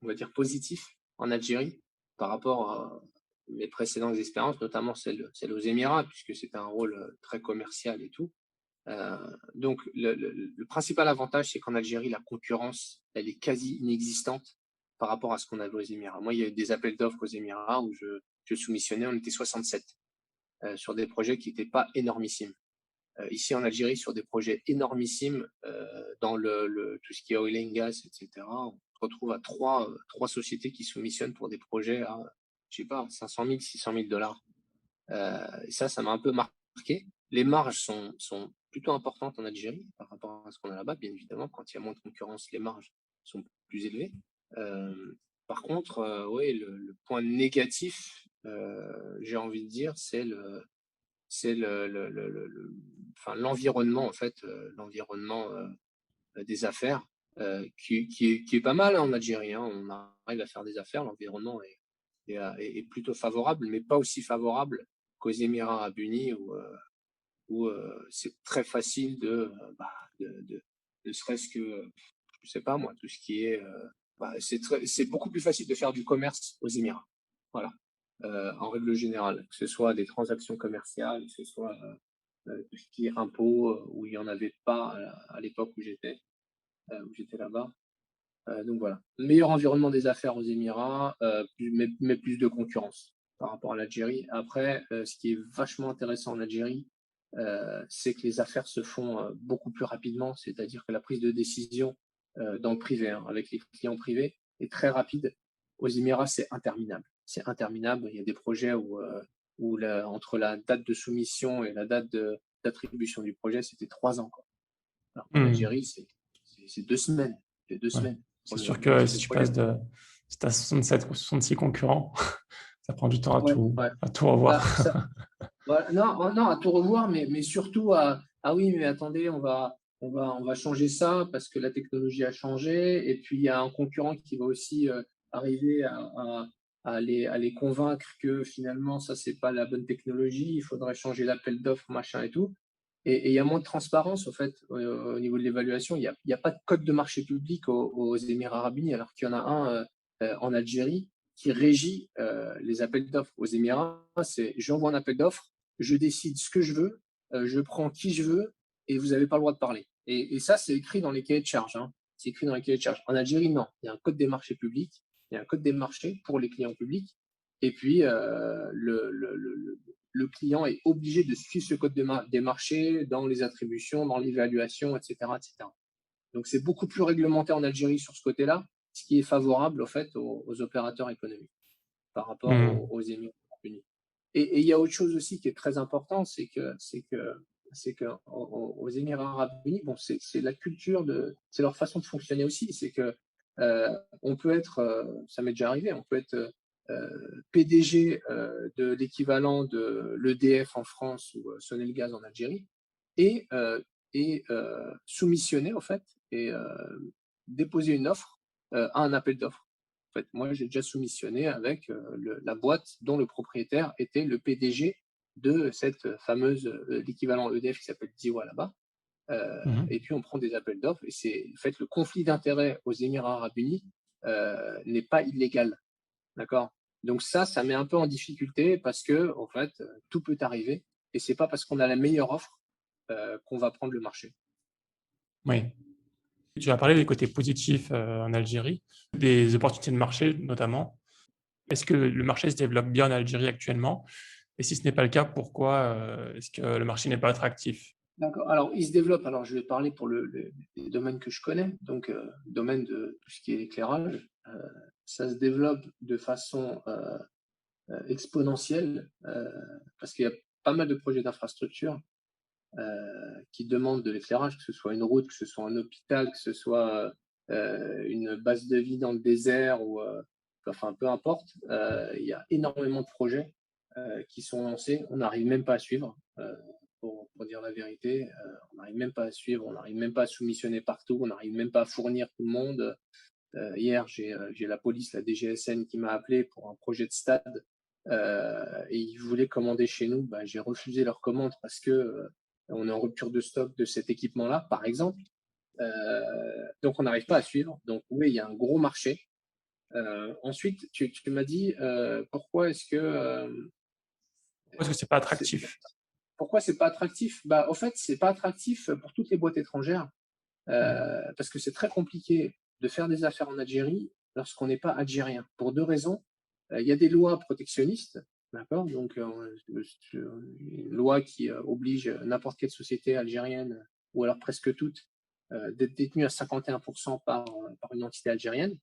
on va dire, positifs en Algérie par rapport à mes précédentes expériences, notamment celle aux Émirats, puisque c'était un rôle très commercial et tout. Donc, le principal avantage, c'est qu'en Algérie, la concurrence, elle est quasi inexistante par rapport à ce qu'on avait aux Émirats. Moi, il y a eu des appels d'offres aux Émirats où je soumissionnais, on était 67 sur des projets qui n'étaient pas énormissimes. Ici en Algérie, sur des projets énormissimes dans tout ce qui est oil and gas, etc., on se retrouve à trois sociétés qui soumissionnent pour des projets à, je sais pas, 500 000, 600 000 $. Et ça m'a un peu marqué. Les marges sont plutôt importantes en Algérie par rapport à ce qu'on a là-bas. Bien évidemment, quand il y a moins de concurrence, les marges sont plus élevées. Par contre, oui, le point négatif, j'ai envie de dire, c'est enfin, l'environnement, en fait, l'environnement des affaires, qui est pas mal, hein, en Algérie, hein. On arrive à faire des affaires, l'environnement est plutôt favorable, mais pas aussi favorable qu'aux Émirats arabes unis où c'est très facile de, bah, de ne serait-ce que, je sais pas moi, tout ce qui est C'est beaucoup plus facile de faire du commerce aux Émirats. Voilà. En règle générale, que ce soit des transactions commerciales, que ce soit tout ce qui est impôts, où il n'y en avait pas à l'époque où j'étais là-bas. Donc voilà. Meilleur environnement des affaires aux Émirats, mais plus de concurrence par rapport à l'Algérie. Après, ce qui est vachement intéressant en Algérie, c'est que les affaires se font beaucoup plus rapidement, c'est-à-dire que la prise de décision dans le privé, hein, avec les clients privés, est très rapide. Aux Émirats, c'est interminable. C'est interminable. Il y a des projets où entre la date de soumission et la date d'attribution du projet, c'était 3 ans, quoi. Alors qu'en Hmm. Algérie, c'est 2 semaines. C'est deux Ouais. semaines C'est pour sûr le que type si de tu projet. passes si tu as 67 ou 66 concurrents, ça prend du temps Ouais, ouais. à tout revoir. Bah, voilà. Non, non, à tout revoir, mais surtout ah oui, mais attendez, on va changer ça parce que la technologie a changé. Et puis, il y a un concurrent qui va aussi arriver à les convaincre que finalement, ça, c'est pas la bonne technologie. Il faudrait changer l'appel d'offres, machin et tout. Et il y a moins de transparence, au fait, au niveau de l'évaluation. Il y a pas de code de marché public aux Émirats arabes unis, alors qu'il y en a un en Algérie qui régit les appels d'offres. Aux Émirats, c'est j'envoie un appel d'offres, je décide ce que je veux, je prends qui je veux, et vous n'avez pas le droit de parler. Et ça, c'est écrit dans les cahiers de charges, hein. C'est écrit dans les cahiers de charges. En Algérie, non. Il y a un code des marchés publics, il y a un code des marchés pour les clients publics, et puis le client est obligé de suivre ce code des marchés dans les attributions, dans l'évaluation, etc., etc. Donc, c'est beaucoup plus réglementé en Algérie sur ce côté-là, ce qui est favorable, au fait, aux opérateurs économiques par rapport Hmm. aux Émirats unis. Et il y a autre chose aussi qui est très important, c'est que aux Émirats arabes unis, bon, c'est la culture c'est leur façon de fonctionner aussi. C'est que on peut être, ça m'est déjà arrivé, on peut être PDG de l'équivalent de l'EDF en France ou Sonelgaz en Algérie et, soumissionner en fait et déposer une offre à un appel d'offres. En fait, moi, j'ai déjà soumissionné avec la boîte dont le propriétaire était le PDG de cette fameuse, l'équivalent EDF qui s'appelle Diwa là-bas. Et Mhm. puis, on prend des appels d'offres et en fait, le conflit d'intérêts aux Émirats arabes unis n'est pas illégal. D'accord. Donc ça met un peu en difficulté parce que, en fait, tout peut arriver et c'est pas parce qu'on a la meilleure offre qu'on va prendre le marché. Oui. Tu as parlé des côtés positifs en Algérie, des opportunités de marché notamment. Est-ce que le marché se développe bien en Algérie actuellement? Et si ce n'est pas le cas, pourquoi est-ce que le marché n'est pas attractif? D'accord. Alors, il se développe. Alors, je vais parler pour les domaines que je connais. Donc, domaine de tout ce qui est éclairage. Ça se développe de façon exponentielle parce qu'il y a pas mal de projets d'infrastructure qui demandent de l'éclairage, que ce soit une route, que ce soit un hôpital, que ce soit une base de vie dans le désert ou enfin peu importe. Il y a énormément de projets qui sont lancés. On n'arrive même pas à suivre. Pour dire la vérité, on n'arrive même pas à suivre, on n'arrive même pas à soumissionner partout, on n'arrive même pas à fournir tout le monde. Hier, j'ai la police, la DGSN qui m'a appelé pour un projet de stade et ils voulaient commander chez nous. Bah, j'ai refusé leur commande parce que on est en rupture de stock de cet équipement-là, par exemple. Donc, on n'arrive pas à suivre. Donc, oui, il y a un gros marché. Ensuite, tu m'as dit pourquoi est-ce que Pourquoi est-ce que c'est pas c'est, attractif? pourquoi c'est pas attractif? Bah, au fait, c'est pas attractif pour toutes les boîtes étrangères parce que c'est très compliqué de faire des affaires en Algérie lorsqu'on n'est pas algérien. Pour deux raisons. Il y a des lois protectionnistes, d'accord. Donc, une loi qui oblige n'importe quelle société algérienne, ou alors presque toutes, d'être détenue à 51% par une entité algérienne.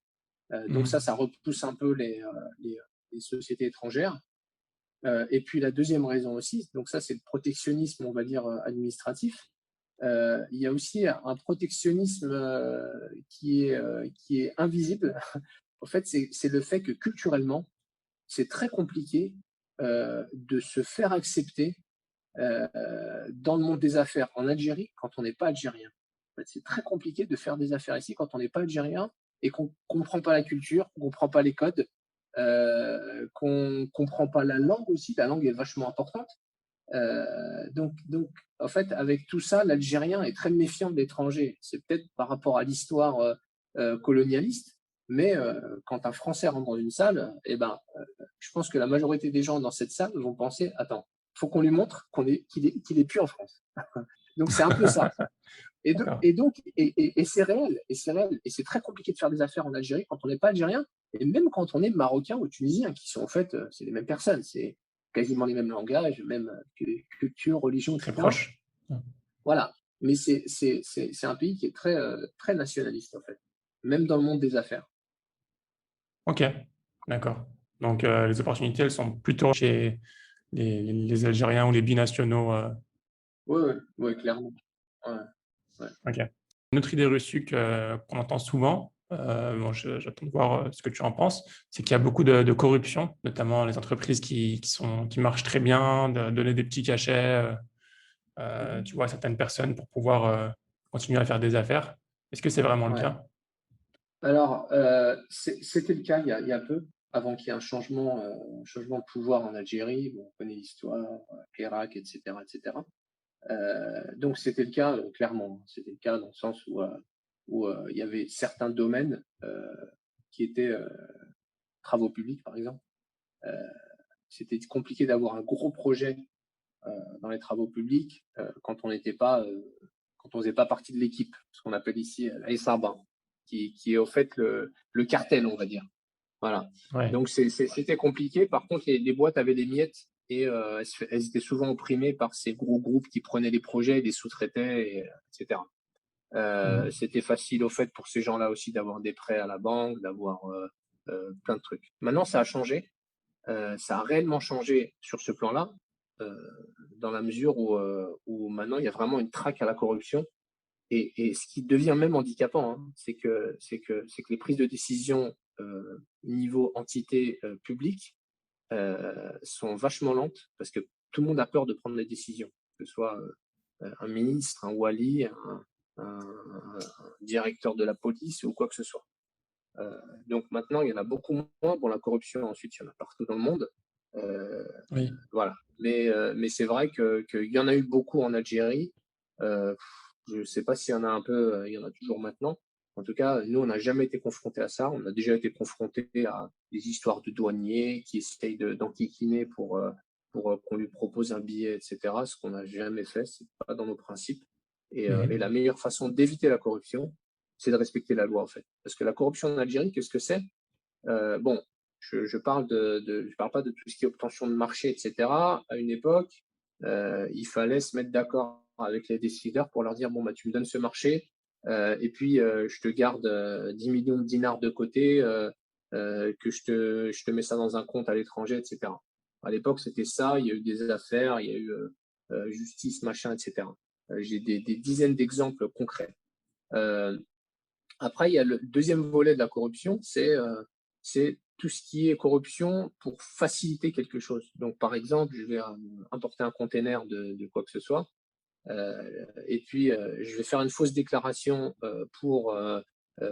Donc Mhm. ça repousse un peu les, les sociétés étrangères. Et puis la deuxième raison aussi, donc ça c'est le protectionnisme, on va dire, administratif. Il y a aussi un protectionnisme qui est invisible. En fait, c'est le fait que culturellement, c'est très compliqué de se faire accepter dans le monde des affaires en Algérie quand on n'est pas algérien. En fait, c'est très compliqué de faire des affaires ici quand on n'est pas algérien et qu'on ne comprend pas la culture, qu'on ne comprend pas les codes, qu'on ne comprend pas la langue aussi. La langue est vachement importante. Donc, en fait, avec tout ça, l'Algérien est très méfiant de l'étranger. C'est peut-être par rapport à l'histoire colonialiste, Mais quand un Français rentre dans une salle, eh ben, je pense que la majorité des gens dans cette salle vont penser: «Attends, faut qu'on lui montre qu'il est plus en France». Donc c'est un peu ça. D'accord. Et c'est réel, et c'est réel, et c'est très compliqué de faire des affaires en Algérie quand on n'est pas algérien, et même quand on est marocain ou tunisien, qui sont en fait, c'est les mêmes personnes, c'est quasiment les mêmes langages, même culture, religion, Très etc. proche. Voilà. Mais c'est un pays qui est très, très nationaliste, en fait, même dans le monde des affaires. Ok, d'accord. Donc, les opportunités, elles sont plutôt chez les Algériens ou les binationaux. Oui, oui, ouais, clairement. Ouais, ouais. Ok. Une autre idée reçue qu'on entend souvent, bon, j'attends de voir ce que tu en penses, c'est qu'il y a beaucoup de corruption, notamment les entreprises qui marchent très bien, de donner des petits cachets, Mmh. tu vois, à certaines personnes pour pouvoir continuer à faire des affaires. Est-ce que c'est vraiment le Ouais. cas? Alors, c'était le cas il y a peu, avant qu'il y ait un changement de pouvoir en Algérie. Bon, on connaît l'histoire, l'Irak, et cetera, et cetera. Donc c'était le cas, clairement. C'était le cas dans le sens où il y avait certains domaines, qui étaient, travaux publics, par exemple. Heu, C'était compliqué d'avoir un gros projet, dans les travaux publics, quand on faisait pas partie de l'équipe, ce qu'on appelle ici, l'Aïsaba, qui est au fait le cartel, on va dire. Voilà. Ouais. Donc c'était compliqué. Par contre, les boîtes avaient des miettes, et elles étaient souvent opprimées par ces gros groupes qui prenaient les projets, les sous-traitaient, etc. Mhm. C'était facile au fait pour ces gens-là aussi d'avoir des prêts à la banque, d'avoir plein de trucs. Maintenant, ça a changé. Ça a réellement changé sur ce plan-là, euh, dans la mesure où maintenant il y a vraiment une traque à la corruption. Et ce qui devient même handicapant, hein, c'est que les prises de décision niveau entité publique sont vachement lentes, parce que tout le monde a peur de prendre des décisions, que ce soit un ministre, un wali, un directeur de la police ou quoi que ce soit. Donc maintenant, il y en a beaucoup moins. Bon, la corruption, ensuite, il y en a partout dans le monde. Euh, Oui. voilà. Mais c'est vrai qu'il y en a eu beaucoup en Algérie. Euh, je ne sais pas s'il y en a un peu, il y en a toujours maintenant. En tout cas, nous, on n'a jamais été confrontés à ça. On a déjà été confrontés à des histoires de douaniers qui essayent d'enquiquiner pour qu'on lui propose un billet, etc. Ce qu'on n'a jamais fait, c'est pas dans nos principes. Et la Mhm. meilleure façon d'éviter la corruption, c'est de respecter la loi, en fait. Parce que la corruption en Algérie, qu'est-ce que c'est? Bon, je parle je parle pas de tout ce qui est obtention de marché, etc. À une époque, il fallait se mettre d'accord avec les décideurs pour leur dire, bon, bah, tu me donnes ce marché, et puis je te garde 10 millions de dinars de côté, que je te mets ça dans un compte à l'étranger, etc. À l'époque, c'était ça. Il y a eu des affaires, il y a eu justice, machin, etc. J'ai des dizaines d'exemples concrets. Euh, Après, il y a le deuxième volet de la corruption, c'est tout ce qui est corruption pour faciliter quelque chose. Donc, par exemple, je vais importer un container de quoi que ce soit, et puis je vais faire une fausse déclaration pour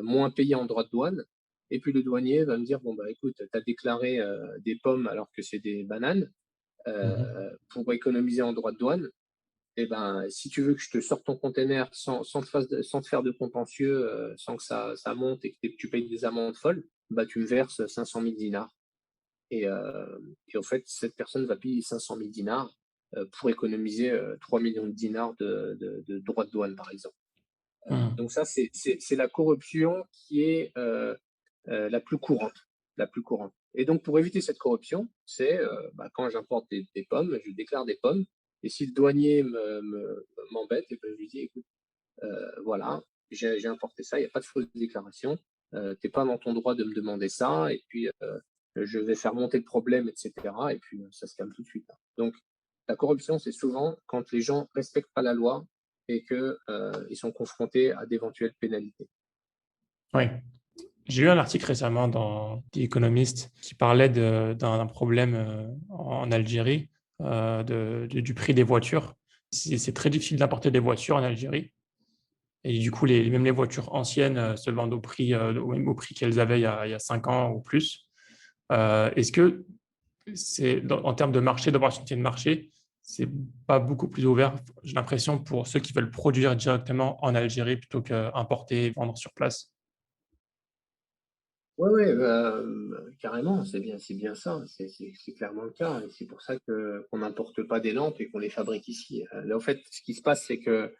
moins payer en droits de douane. Et puis le douanier va me dire, bon, bah écoute, tu as déclaré des pommes alors que c'est des bananes, Mhm. pour économiser en droits de douane. Eh ben, si tu veux que je te sorte ton container sans te faire de contentieux, sans que ça monte et que tu payes des amendes folles, bah, tu me verses 500 000 dinars. Et en fait, cette personne va payer 500 000 dinars pour économiser 3 millions de dinars de droits de douane, par exemple. Mhm. Donc ça, c'est la corruption qui est la plus courante. La plus courante. Et donc, pour éviter cette corruption, c'est bah, quand j'importe des pommes, je déclare des pommes. Et si le douanier m'embête, et ben, je lui dis, écoute, voilà, j'ai importé ça, il n'y a pas de fausse déclaration, tu n'es pas dans ton droit de me demander ça, et puis je vais faire monter le problème, etc. Et puis ça se calme tout de suite, hein. Donc, la corruption, c'est souvent quand les gens ne respectent pas la loi et qu'ils sont confrontés à d'éventuelles pénalités. Oui. J'ai lu un article récemment dans The Economist qui parlait d'un problème en Algérie, du prix des voitures. C'est très difficile d'importer des voitures en Algérie. Et du coup, même les voitures anciennes se vendent au prix qu'elles avaient il y a 5 ans ou plus. Est-ce que en termes de marché, d'opportunité de marché, c'est pas beaucoup plus ouvert, j'ai l'impression, pour ceux qui veulent produire directement en Algérie plutôt qu'importer et vendre sur place? Ouais, ouais, carrément, c'est bien ça, c'est clairement le cas et c'est pour ça qu'on n'importe pas des lampes et qu'on les fabrique ici. Là, en fait, ce qui se passe, c'est que,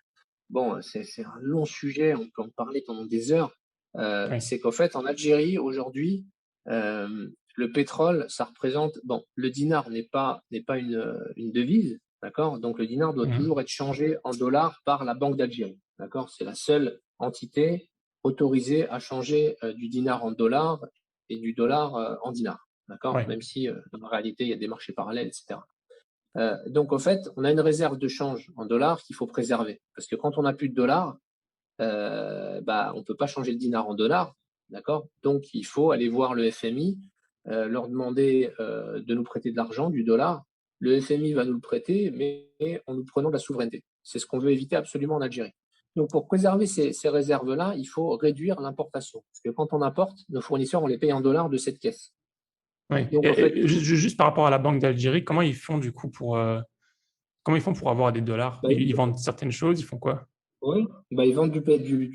bon, c'est un long sujet, on peut en parler pendant des heures. Oui. C'est qu'en fait, en Algérie, aujourd'hui, le pétrole, ça représente bon, le dinar n'est pas une devise, d'accord? Donc le dinar doit Mhm. toujours être changé en dollars par la Banque d'Algérie, d'accord? C'est la seule entité autorisée à changer, du dinar en dollars et du dollar, en dinars, d'accord? Oui. Même si, dans la réalité, il y a des marchés parallèles et cetera. Donc en fait, on a une réserve de change en dollars qu'il faut préserver parce que quand on n'a plus de dollars, bah, on ne peut pas changer le dinar en dollars, d'accord? Donc il faut aller voir le FMI, leur demander, de nous prêter de l'argent, du dollar. Le FMI va nous le prêter, mais en nous prenant de la souveraineté. C'est ce qu'on veut éviter absolument en Algérie. Donc pour préserver ces réserves-là, il faut réduire l'importation. Parce que quand on importe, nos fournisseurs, on les paye en dollars de cette caisse. Oui. Donc en fait, Juste par rapport à la Banque d'Algérie, comment ils font du coup comment ils font pour avoir des dollars? bah, Ils vendent certaines choses, ils font quoi? oui, bah, ils vendent du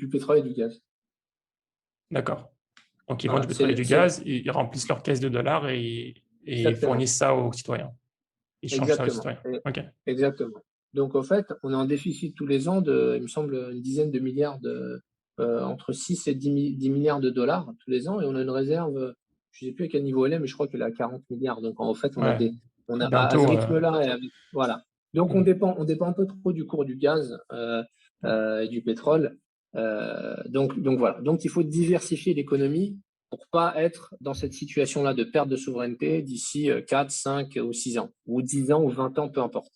pétrole et du gaz. D'accord. Donc ils vendent Voilà, du pétrole et du c'est gaz, ils remplissent leur caisse de dollars et exactement. fournissent ça aux citoyens. Ils changent ça aux Exactement, citoyens. Ok. exactement. Donc en fait, on est en déficit tous les ans de, il me semble, une dizaine de milliards entre 6 et 10 milliards de dollars tous les ans et on a une réserve, je ne sais plus à quel niveau elle est, mais je crois qu'elle est à 40 milliards. Donc en fait, Ouais. on a à ce Bientôt. rythme-là et voilà. Donc Hmm. on dépend un peu trop du cours du gaz, et du pétrole. Donc voilà. Donc il faut diversifier l'économie pour pas être dans cette situation-là de perte de souveraineté d'ici 4, 5 ou 6 ans, ou 10 ans ou 20 ans, peu importe.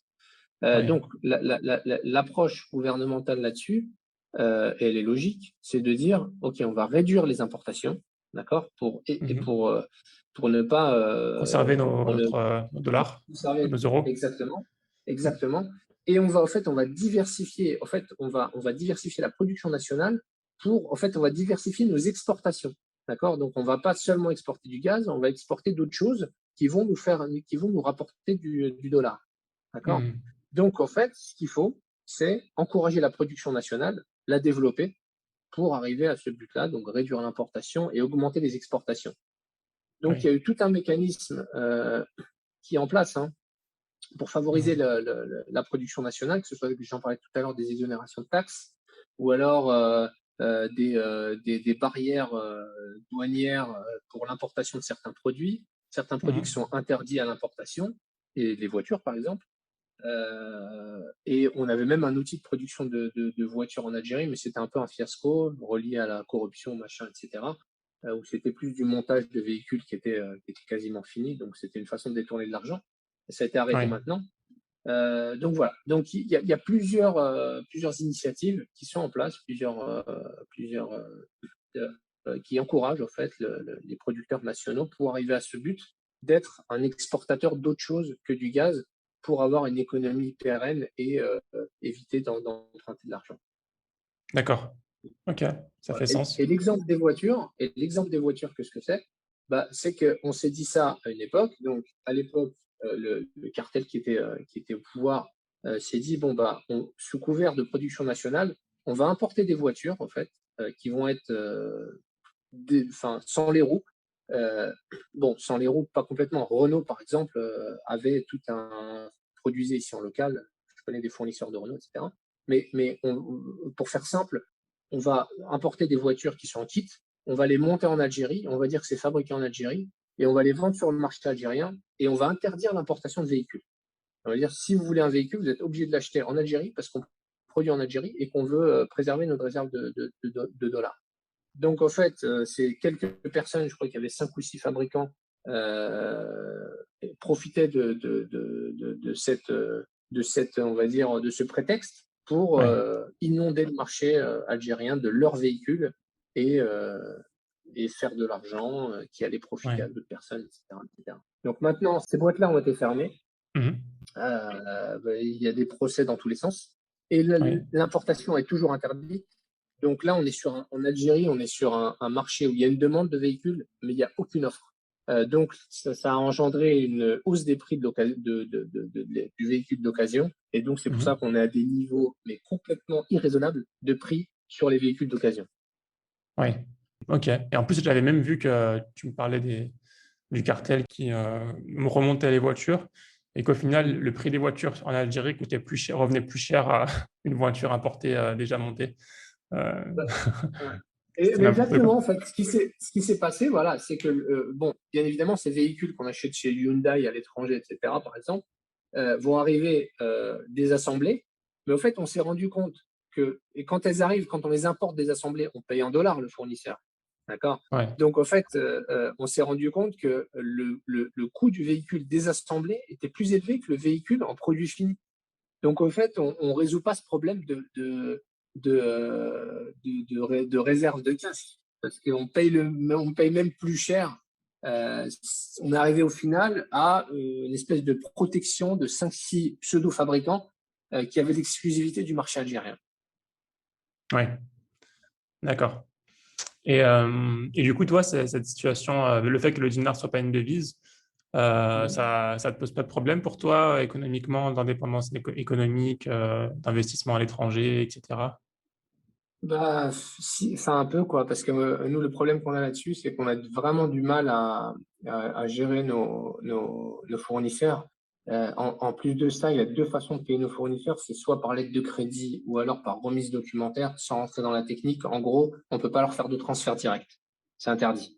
Ouais. Donc, l'approche gouvernementale là-dessus, elle est logique, c'est de dire, OK, on va réduire les importations, d'accord, Mhm. pour ne pas, Conserver pour ne nos dollars, conserver nos euros. exactement, exactement. Et en fait, on va diversifier, en fait, on va diversifier la production nationale en fait, on va diversifier nos exportations, d'accord? Donc, on va pas seulement exporter du gaz, on va exporter d'autres choses qui vont nous rapporter du dollar, d'accord? Hmm. Donc, en fait, ce qu'il faut, c'est encourager la production nationale, la développer pour arriver à ce but-là, donc réduire l'importation et augmenter les exportations. Donc, il Oui. y a eu tout un mécanisme qui est en place, hein, pour favoriser Hmm. la production nationale, que ce soit, j'en parlais tout à l'heure, des exonérations de taxes ou alors des barrières douanières pour l'importation de certains produits qui Hmm. sont interdits à l'importation, et les voitures par exemple. Et on avait même un outil de production de voitures en Algérie, mais c'était un peu un fiasco relié à la corruption, machin, etc. Où c'était plus du montage de véhicules qui était quasiment fini, donc c'était une façon de détourner de l'argent. Ça a été arrêté Oui. maintenant. Donc voilà. Donc il y a plusieurs initiatives qui sont en place, plusieurs qui encouragent en fait les producteurs nationaux pour arriver à ce but d'être un exportateur d'autre chose que du gaz pour avoir une économie pérenne et éviter d'emprunter de l'argent. D'accord. Ok. Ça Voilà. fait Et sens. l'exemple des voitures, qu'est-ce que c'est? Bah, c'est qu'on s'est dit ça à une époque. Donc, à l'époque, le cartel qui était au pouvoir s'est dit, bon, bah, sous couvert de production nationale, on va importer des voitures, en fait, qui vont être enfin, sans les roues. Euh, bon, sans les roues, pas complètement. Renault, par exemple, avait produisait ici en local. Je connais des fournisseurs de Renault, etc. Mais pour faire simple, on va importer des voitures qui sont en kit, on va les monter en Algérie, on va dire que c'est fabriqué en Algérie, et on va les vendre sur le marché algérien, et on va interdire l'importation de véhicules. On va dire, si vous voulez un véhicule, vous êtes obligé de l'acheter en Algérie parce qu'on produit en Algérie et qu'on veut préserver notre réserve de dollars. Donc, en fait, c'est quelques personnes, je crois qu'il y avait 5 ou 6 fabricants, euh, profitaient on va dire, de ce prétexte pour Oui. inonder le marché algérien de leurs véhicules et, euh, et faire de l'argent qui allait profiter Oui. à d'autres personnes, etc., etc. Donc maintenant, ces boîtes-là ont été fermées. Mhm. Il y a des procès dans tous les sens. Et Oui. l'importation est toujours interdite. Donc là, en Algérie, on est sur un marché où il y a une demande de véhicules, mais il n'y a aucune offre. Donc, ça a engendré une hausse des prix du véhicule d'occasion. Et donc, c'est pour ça Mhm. qu'on est à des niveaux, mais complètement irraisonnables, de prix sur les véhicules d'occasion. Oui. Ok. Et en plus, j'avais même vu que tu me parlais du cartel qui me remontait les voitures et qu'au final, le prix des voitures en Algérie coûtait plus cher, revenait plus cher à une voiture importée déjà montée. Euh, Ouais. Ouais. C'était Mais n'importe quoi. exactement, en fait, ce qui s'est passé, voilà, c'est que, bon, bien évidemment, ces véhicules qu'on achète chez Hyundai à l'étranger, etc., par exemple, vont arriver désassemblés. Mais au fait, on s'est rendu compte que, et quand elles arrivent, quand on les importe désassemblés, on paye en dollars le fournisseur. D'accord? Ouais. Donc, au fait, on s'est rendu compte que le coût du véhicule désassemblé était plus élevé que le véhicule en produit fini. Donc, au fait, on ne résout pas ce problème de réserve de casque parce qu'on paye, on paye même plus cher. On est arrivé au final à une espèce de protection de 5-6 pseudo-fabricants qui avaient l'exclusivité du marché algérien. Ouais. D'accord. Et du coup, toi, cette situation, le fait que le dinar soit pas une devise, ça te pose pas de problème pour toi économiquement, d'indépendance économique, d'investissement à l'étranger, etc. Bah, si, enfin un peu quoi, parce que nous, le problème qu'on a là-dessus, c'est qu'on a vraiment du mal à gérer nos fournisseurs. En plus de ça, il y a deux façons de payer nos fournisseurs, c'est soit par lettre de crédit ou alors par remise documentaire, sans rentrer dans la technique. En gros, on peut pas leur faire de transfert direct. C'est interdit.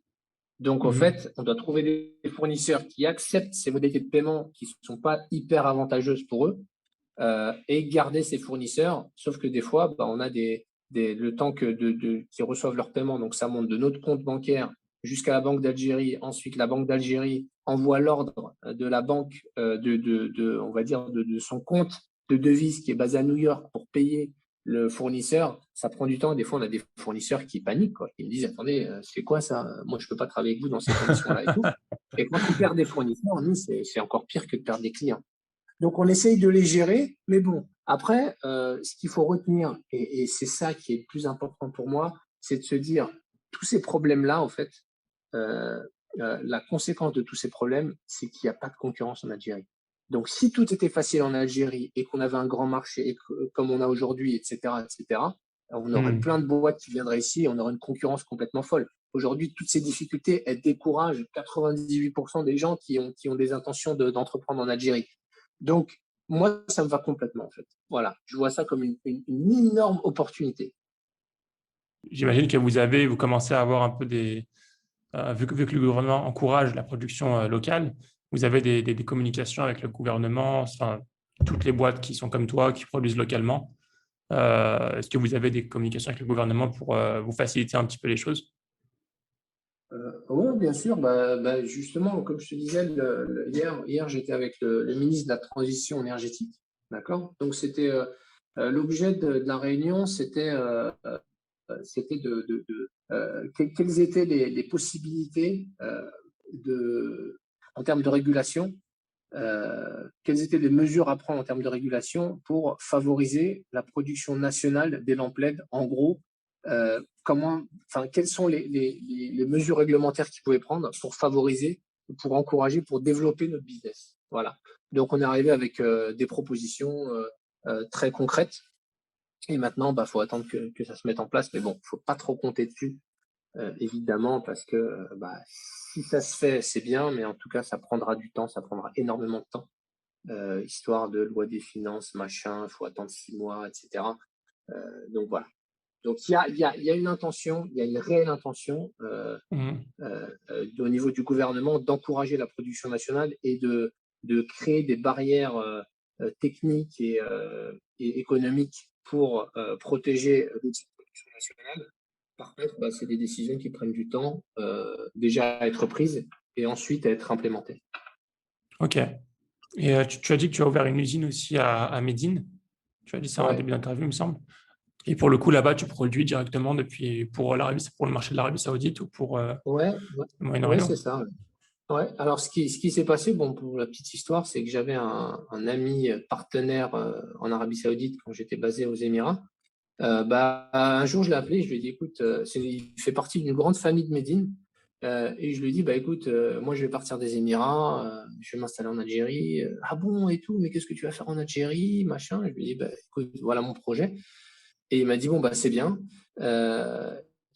Donc, au Mhm. fait, on doit trouver des fournisseurs qui acceptent ces modalités de paiement qui sont pas hyper avantageuses pour eux et garder ces fournisseurs. Sauf que des fois, bah, on a le temps qu'ils reçoivent leur paiement, donc ça monte de notre compte bancaire jusqu'à la Banque d'Algérie. Ensuite, la Banque d'Algérie envoie l'ordre de la banque, on va dire, de son compte de devise qui est basé à New York pour payer le fournisseur. Ça prend du temps. Des fois, on a des fournisseurs qui paniquent, quoi. Ils me disent, attendez, c'est quoi ça? Moi, je ne peux pas travailler avec vous dans ces conditions-là et tout. Et quand on perd des fournisseurs, nous, c'est encore pire que de perdre des clients. Donc, on essaye de les gérer, mais bon, après, ce qu'il faut retenir, et c'est ça qui est le plus important pour moi, c'est de se dire, tous ces problèmes-là, en fait, euh, la conséquence de tous ces problèmes, c'est qu'il n'y a pas de concurrence en Algérie. Donc, si tout était facile en Algérie et qu'on avait un grand marché comme on a aujourd'hui, etc., on aurait Mhm. plein de boîtes qui viendraient ici et on aurait une concurrence complètement folle. Aujourd'hui, toutes ces difficultés, elles découragent 98% des gens qui ont des intentions d'entreprendre en Algérie. Donc, moi, ça me va complètement, en fait. Voilà, je vois ça comme une énorme opportunité. J'imagine que vous commencez à avoir un peu vu que le gouvernement encourage la production locale, vous avez des communications avec le gouvernement, enfin, toutes les boîtes qui sont comme toi, qui produisent localement. Est-ce que vous avez des communications avec le gouvernement pour vous faciliter un petit peu les choses? Oui, bien sûr. Justement, comme je te disais, hier j'étais avec le ministre de la Transition énergétique. D'accord? Donc, c'était l'objet de la réunion, c'était quelles étaient les possibilités en termes de régulation, quelles étaient les mesures à prendre en termes de régulation pour favoriser la production nationale des lampes LED. En gros, quelles sont les mesures réglementaires qu'ils pouvaient prendre pour favoriser, pour encourager, pour développer notre business. Voilà. Donc, on est arrivé avec des propositions très concrètes. Et maintenant, il faut attendre que ça se mette en place. Mais bon, il ne faut pas trop compter dessus, évidemment, parce que si ça se fait, c'est bien, mais en tout cas, ça prendra du temps, ça prendra énormément de temps. Histoire de loi des finances, machin, il faut attendre 6 mois, etc. Donc voilà. Donc il y a une intention, il y a une réelle intention Mhm. au niveau du gouvernement d'encourager la production nationale et de créer des barrières techniques et économiques pour protéger l'outil de production nationale. Par contre, c'est des décisions qui prennent du temps déjà à être prises et ensuite à être implémentées. Ok. Et tu as dit que tu as ouvert une usine aussi à Médine. Tu as dit ça en Ouais, début d'interview, il me semble. Et pour le coup, là-bas, tu produis directement pour pour le marché de l'Arabie Saoudite ou pour ouais, ouais, le ouais, c'est Moyen-Orient. ça. Ouais, alors ce qui s'est passé, bon, pour la petite histoire, c'est que j'avais un ami partenaire en Arabie Saoudite quand j'étais basé aux Émirats. Un jour, je l'ai appelé, je lui ai dit, écoute, il fait partie d'une grande famille de Médine. Et je lui ai dit, écoute, moi, je vais partir des Émirats, je vais m'installer en Algérie. Ah bon, et tout, mais qu'est-ce que tu vas faire en Algérie, machin? Je lui ai dit, écoute, voilà mon projet. Et il m'a dit, bon, c'est bien.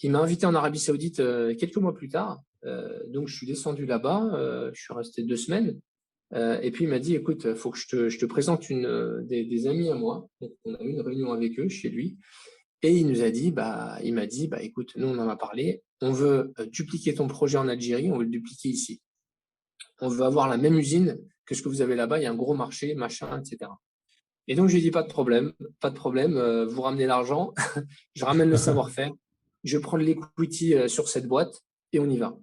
il m'a invité en Arabie Saoudite quelques mois plus tard. Donc, je suis descendu là-bas. Je suis resté 2 semaines. Et puis, il m'a dit, écoute, il faut que je te présente des amis à moi. Donc, on a eu une réunion avec eux chez lui. Et il m'a dit, bah, écoute, nous, on en a parlé. On veut dupliquer ton projet en Algérie. On veut le dupliquer ici. On veut avoir la même usine que ce que vous avez là-bas. Il y a un gros marché, machin, etc. Et donc, je lui ai dit, pas de problème, pas de problème. Vous ramenez l'argent, je ramène le savoir-faire, je prends de l'equity sur cette boîte et on y va.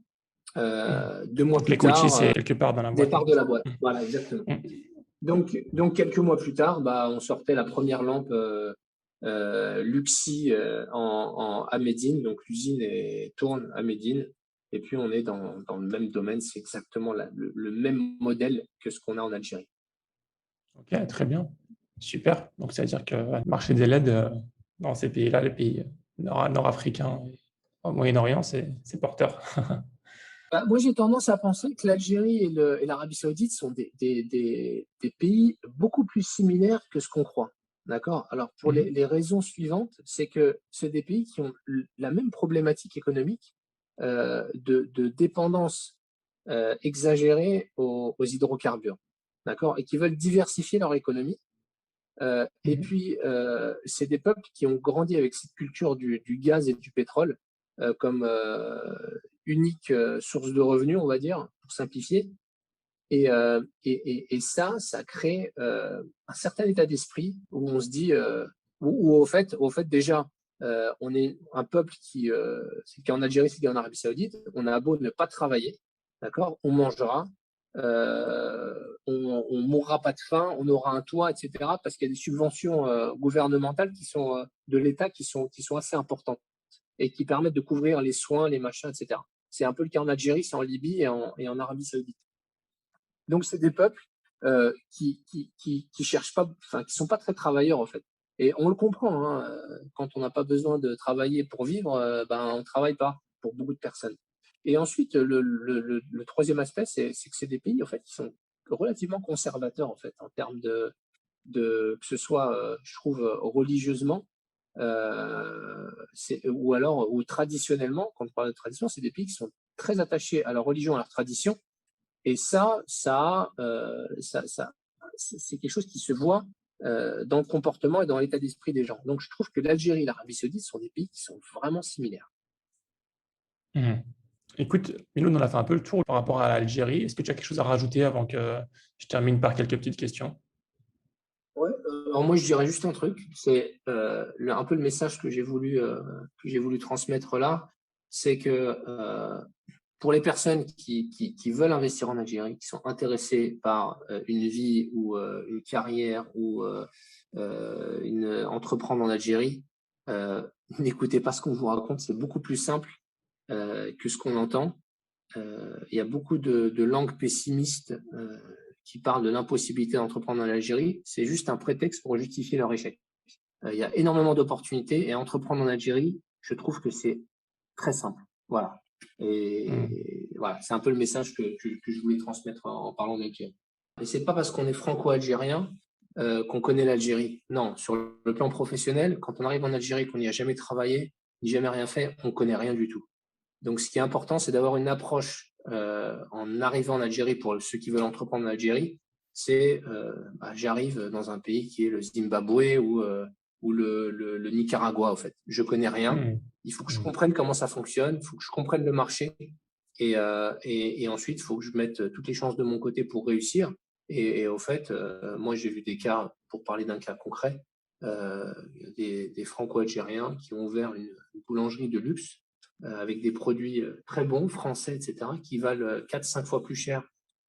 2 mois Donc plus l'equity, tard, c'est quelque part dans la boîte. départ de la boîte. Voilà, exactement. Donc, quelques mois plus tard, bah, on sortait la première lampe Luxi à Médine. Donc, l'usine tourne à Médine. Et puis, on est dans le même domaine. C'est exactement le même modèle que ce qu'on a en Algérie. Ok, très bien. Super. Donc, ça veut dire que le marché des LED dans ces pays-là, les pays nord-africains et au Moyen-Orient, c'est porteur. Bah, moi, j'ai tendance à penser que l'Algérie et l'Arabie Saoudite sont des pays beaucoup plus similaires que ce qu'on croit. D'accord? Alors, pour les raisons suivantes, c'est que c'est des pays qui ont la même problématique économique de dépendance exagérée aux hydrocarbures. D'accord? Et qui veulent diversifier leur économie. Et puis, c'est des peuples qui ont grandi avec cette culture du gaz et du pétrole comme unique source de revenus, on va dire, pour simplifier. Et ça crée un certain état d'esprit où on se dit, où au fait déjà, on est un peuple c'est qu'en Algérie, c'est qu'en Arabie Saoudite, on a beau ne pas travailler, d'accord, on mangera, on mourra pas de faim, on aura un toit, etc. Parce qu'il y a des subventions gouvernementales de l'État qui sont assez importantes et qui permettent de couvrir les soins, les machins, etc. C'est un peu le cas en Algérie, c'est en Libye et en Arabie Saoudite. Donc, c'est des peuples qui cherchent pas, enfin, qui sont pas très travailleurs en fait. Et on le comprend, hein, quand on n'a pas besoin de travailler pour vivre, ben on travaille pas pour beaucoup de personnes. Et ensuite, le troisième aspect, c'est que c'est des pays en fait qui sont relativement conservateurs en fait en termes que ce soit, je trouve, religieusement, ou traditionnellement. Quand on parle de tradition, c'est des pays qui sont très attachés à leur religion, à leur tradition, et c'est quelque chose qui se voit dans le comportement et dans l'état d'esprit des gens. Donc, je trouve que l'Algérie et l'Arabie Saoudite sont des pays qui sont vraiment similaires. Mhm. Écoute, Miloud, on a fait un peu le tour par rapport à l'Algérie. Est-ce que tu as quelque chose à rajouter avant que je termine par quelques petites questions? Ouais, alors moi, je dirais juste un truc, c'est un peu le message que j'ai voulu transmettre là, c'est que pour les personnes qui veulent investir en Algérie, qui sont intéressées par une vie ou une carrière ou entreprendre en Algérie, n'écoutez pas ce qu'on vous raconte, c'est beaucoup plus simple que ce qu'on entend. Il y a beaucoup de langues pessimistes qui parlent de l'impossibilité d'entreprendre en Algérie. C'est juste un prétexte pour justifier leur échec. Il y a énormément d'opportunités et entreprendre en Algérie, je trouve que c'est très simple. Voilà. Et voilà, c'est un peu le message que je voulais transmettre en parlant d'Algérie. Et c'est pas parce qu'on est franco-algérien qu'on connaît l'Algérie. Non, sur le plan professionnel, quand on arrive en Algérie, qu'on n'y a jamais travaillé, ni jamais rien fait, on connaît rien du tout. Donc, ce qui est important, c'est d'avoir une approche en arrivant en Algérie pour ceux qui veulent entreprendre en Algérie. C'est j'arrive dans un pays qui est le Zimbabwe ou le Nicaragua, en fait. Je connais rien. Il faut que je comprenne comment ça fonctionne. Il faut que je comprenne le marché. Et ensuite, il faut que je mette toutes les chances de mon côté pour réussir. Et au fait, moi, j'ai vu des cas, pour parler d'un cas concret, des Franco-Algériens qui ont ouvert une boulangerie de luxe avec des produits très bons, français, etc., qui valent 4-5 fois plus cher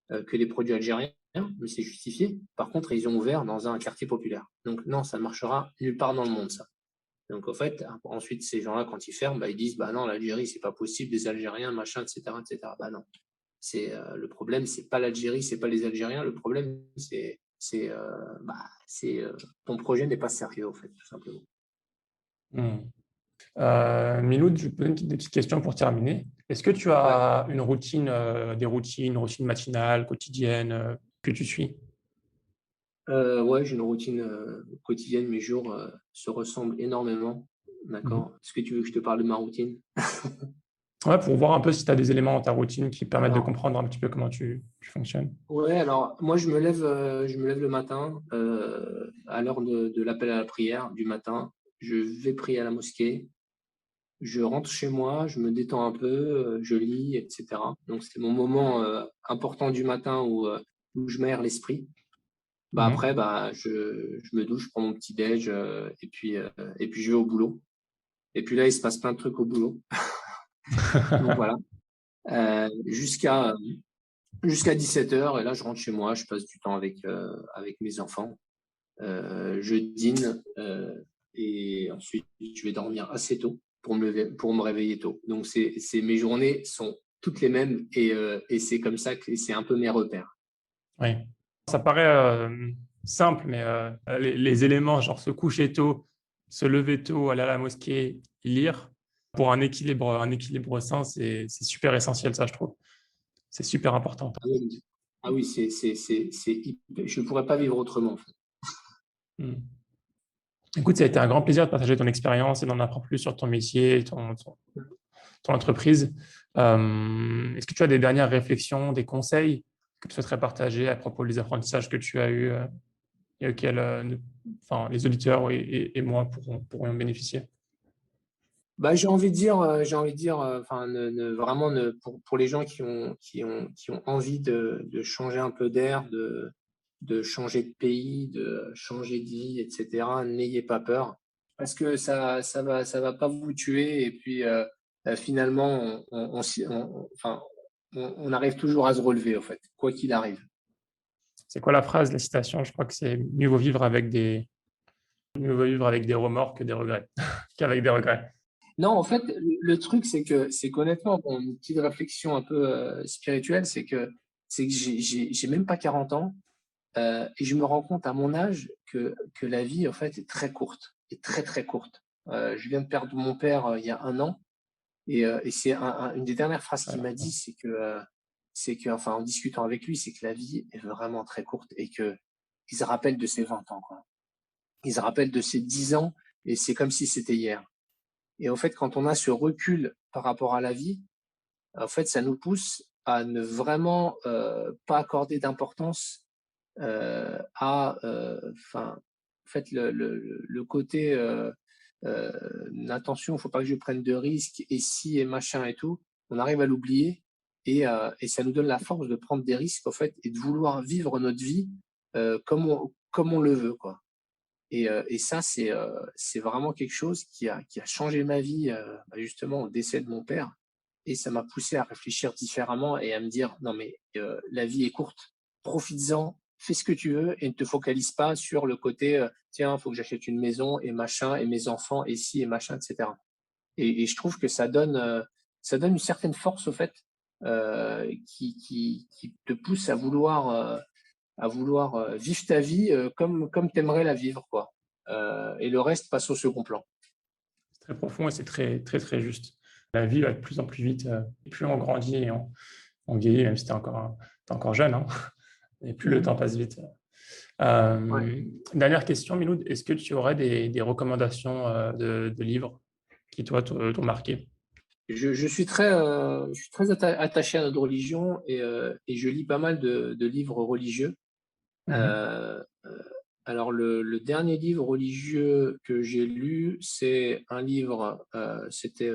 que les produits algériens, mais c'est justifié. Par contre, ils ont ouvert dans un quartier populaire. Donc non, ça ne marchera nulle part dans le monde, ça. Donc, en fait, ensuite, ces gens-là, quand ils ferment, ils disent, bah non, l'Algérie, c'est pas possible, des Algériens, machin, etc., etc. Bah non. Le problème, c'est pas l'Algérie, c'est pas les Algériens. Le problème, ton projet n'est pas sérieux, en fait, tout simplement. Miloud, je peux poser des petites questions pour terminer. Est-ce que tu Ouais. as une routine, une routine matinale, quotidienne que tu suis? Ouais, j'ai une routine quotidienne. Mes jours se ressemblent énormément. D'accord. Est-ce que tu veux que je te parle de ma routine? Ouais, pour voir un peu si tu as des éléments dans ta routine qui permettent de Alors, comprendre un petit peu comment tu fonctionnes. ouais, alors moi je me lève le matin à l'heure de l'appel à la prière du matin. Je vais prier à la mosquée. Je rentre chez moi, je me détends un peu, je lis, et cetera. Donc c'est mon moment important du matin où je m'aère l'esprit. Bah Mhm. après, bah je me douche, je prends mon petit déj et puis je vais au boulot. Et puis là, il se passe plein de trucs au boulot. Donc voilà, jusqu'à 17 heures. Et là, je rentre chez moi, je passe du temps avec mes enfants. Je dîne et ensuite je vais dormir assez tôt pour me réveiller tôt. Donc mes journées sont toutes les mêmes et c'est comme ça que c'est un peu mes repères. Oui. Ça paraît simple, mais les éléments, genre se coucher tôt, se lever tôt, aller à la mosquée, lire, pour un équilibre sain, c'est super essentiel, ça, je trouve. C'est super important. Ah oui, je ne pourrais pas vivre autrement, en fait. Mm. Écoute, ça a été un grand plaisir de partager ton expérience et d'en apprendre plus sur ton métier, ton entreprise. Est-ce que tu as des dernières réflexions, des conseils que tu souhaiterais partager à propos des apprentissages que tu as eus et auxquels enfin, les auditeurs et moi pourront bénéficier? Bah, j'ai envie de dire, enfin, vraiment, pour les gens qui ont envie de changer un peu d'air, de changer de pays, de changer de vie, et cetera, n'ayez pas peur parce que ça va pas vous tuer et puis, finalement, enfin, on arrive toujours à se relever, en fait, quoi qu'il arrive. C'est quoi la phrase, la citation? Je crois que c'est mieux vaut vivre avec des remords que des regrets, qu'avec des regrets. Non, en fait, le truc, c'est qu'honnêtement, bon, une petite réflexion un peu, spirituelle, c'est que j'ai même pas 40 ans. Et je me rends compte à mon âge que la vie, en fait, est très courte, est très, très courte. Je viens de perdre mon père, il y a 1 an et c'est une des dernières phrases qu'il m'a dit, enfin, en discutant avec lui, c'est que la vie est vraiment très courte et qu'il se rappelle de ses 20 ans, quoi. Il se rappelle de ses 10 ans et c'est comme si c'était hier. Et en fait, quand on a ce recul par rapport à la vie, en fait, ça nous pousse à ne vraiment, pas accorder d'importance enfin, en fait, le côté attention, il ne faut pas que je prenne de risques, et si et machin et tout, on arrive à l'oublier et ça nous donne la force de prendre des risques, en fait, et de vouloir vivre notre vie comme on le veut, quoi. Et ça, c'est vraiment quelque chose qui a changé ma vie, bah, justement, au décès de mon père. Et ça m'a poussé à réfléchir différemment et à me dire: «Non mais, la vie est courte, profites-en, fais ce que tu veux et ne te focalise pas sur le côté, tiens, il faut que j'achète une maison et machin et mes enfants et ci et machin» et cetera. Et je trouve que ça donne une certaine force, au fait, qui te pousse à vouloir, vivre ta vie, comme tu aimerais la vivre, quoi. Et le reste passe au second plan. C'est très profond et c'est très, très, très juste. La vie va de plus en plus vite, et plus on grandit et on vieillit, même si t'es encore jeune, hein, et plus le Mmh. temps passe vite. Ouais. Dernière question, Miloud, est-ce que tu aurais des recommandations de livres qui, toi, t'ont marqué? Je suis très attaché à notre religion et je lis pas mal de livres religieux. Mhm. Heu alors le dernier livre religieux que j'ai lu, c'est un livre, c'était,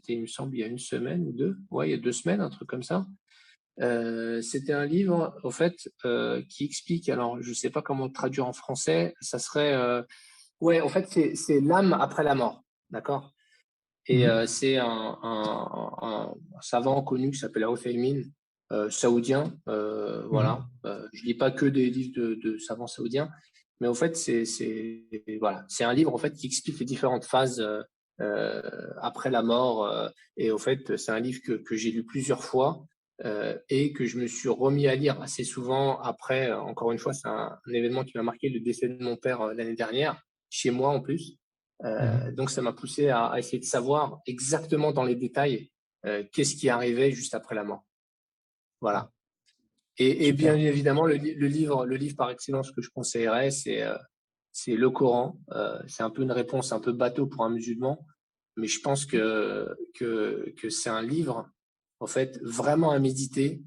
il me semble, il y a 1 semaine ou 2. Ouais, il y a 2 semaines, un truc comme ça. C'était un livre, au fait, qui explique, alors je sais pas comment le traduire en français, ça serait, ouais, en fait, c'est l'âme après la mort, d'accord? Et Mhm. c'est un savant connu qui s'appelle Al-Uthaymin, saoudien, voilà. Mhm. Je lis pas que des livres de savants saoudiens, mais en fait, voilà, c'est un livre, en fait, qui explique les différentes phases, heu, après la mort, et au fait, c'est un livre que j'ai lu plusieurs fois, et que je me suis remis à lire assez souvent après, encore une fois, c'est un événement qui m'a marqué, le décès de mon père, l'année dernière, chez moi en plus. Mhm. Donc ça m'a poussé à essayer de savoir exactement dans les détails, qu'est-ce qui arrivait juste après la mort. Voilà. Et bien Super. évidemment, le livre par excellence que je conseillerais, c'est le Coran. C'est un peu une réponse un peu bateau pour un musulman, mais je pense que c'est un livre, en fait, vraiment à méditer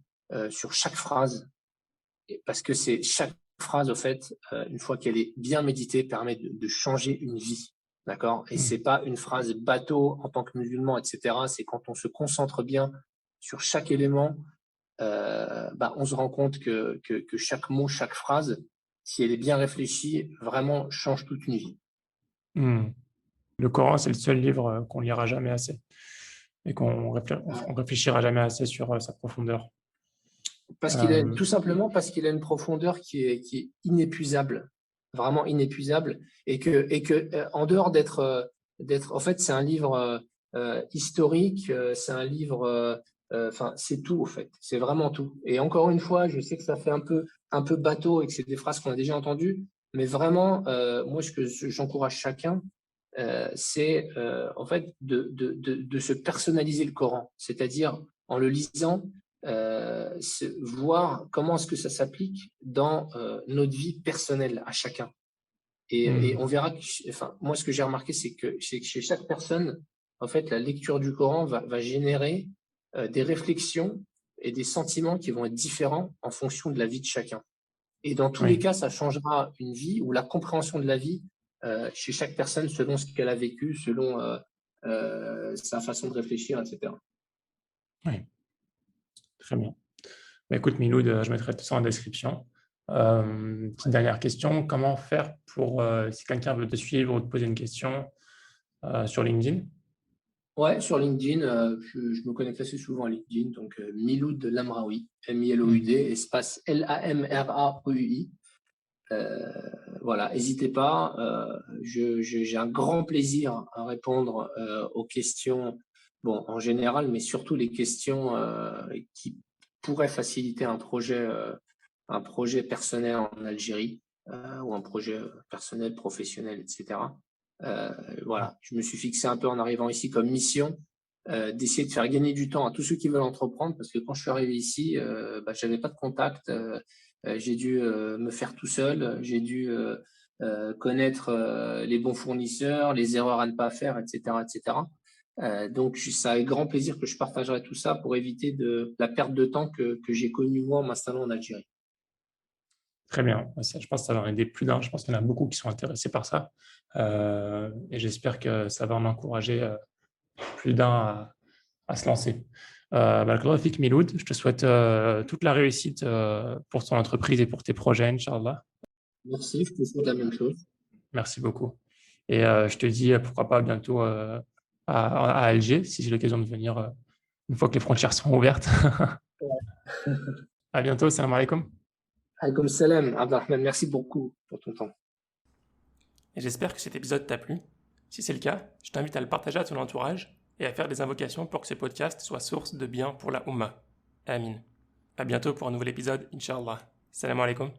sur chaque phrase, parce que c'est chaque phrase, en fait, une fois qu'elle est bien méditée, permet de changer une vie. D'accord? Et c'est pas une phrase bateau en tant que musulman, etc. C'est quand on se concentre bien sur chaque élément, on se rend compte que chaque mot, chaque phrase, si elle est bien réfléchie, vraiment change toute une vie. Hmm. Le Coran, c'est le seul livre qu'on lira jamais assez et on réfléchira jamais assez sur sa profondeur. Tout simplement parce qu'il a une profondeur qui est inépuisable, vraiment inépuisable, en dehors en fait, c'est un livre historique, c'est un livre, enfin, c'est tout, en fait, c'est vraiment tout. Et encore une fois, je sais que ça fait un peu bateau et que c'est des phrases qu'on a déjà entendues, mais vraiment, moi, ce que j'encourage chacun, c'est en fait de se personnaliser le Coran, c'est-à-dire en le lisant, voir comment est-ce que ça s'applique dans notre vie personnelle à chacun. Et on verra enfin, moi, ce que j'ai remarqué, c'est que chez chaque personne, en fait, la lecture du Coran va générer des réflexions et des sentiments qui vont être différents en fonction de la vie de chacun. Et dans tous les Oui. cas, ça changera une vie ou la compréhension de la vie chez chaque personne selon ce qu'elle a vécu, selon sa façon de réfléchir, etc. Oui, très bien. Bah, écoute, Miloud, je mettrai tout ça en description. Petite dernière question, comment faire pour, si quelqu'un veut te suivre ou te poser une question sur LinkedIn? Ouais, sur LinkedIn, je me connecte assez souvent à LinkedIn, donc Miloud Lamraoui, Hmm. Miloud, espace Lamraoui. Euh, voilà, n'hésitez pas. J'ai un grand plaisir à répondre aux questions, bon, en général, mais surtout les questions qui pourraient faciliter un projet personnel en Algérie ou un projet personnel, professionnel, etc. Euh, voilà, je me suis fixé un peu en arrivant ici comme mission d'essayer de faire gagner du temps à tous ceux qui veulent entreprendre, parce que quand je suis arrivé ici, je n'avais pas de contact. J'ai dû me faire tout seul, j'ai dû connaître les bons fournisseurs, les erreurs à ne pas faire, etc., etc. Donc, c'est avec grand plaisir que je partagerai tout ça pour éviter la perte de temps que j'ai connue moi en m'installant en Algérie. Très bien. Je pense que ça va en aider plus d'un. Je pense qu'il y en a beaucoup qui sont intéressés par ça. Et j'espère que ça va en encourager plus d'un à se lancer. Rafik Miloud, je te souhaite toute la réussite pour ton entreprise et pour tes projets, Inch'Allah. Merci, je te souhaite la même chose. Merci beaucoup. Et je te dis pourquoi pas bientôt à Alger, si j'ai l'occasion de venir une fois que les frontières seront ouvertes. À bientôt, salam alaikum. Alaykoum salam, Abdelrahman, merci beaucoup pour ton temps. Et j'espère que cet épisode t'a plu. Si c'est le cas, je t'invite à le partager à ton entourage et à faire des invocations pour que ce podcast soit source de bien pour la Ummah. Amin. À bientôt pour un nouvel épisode, Inch'Allah. Salam alaikum.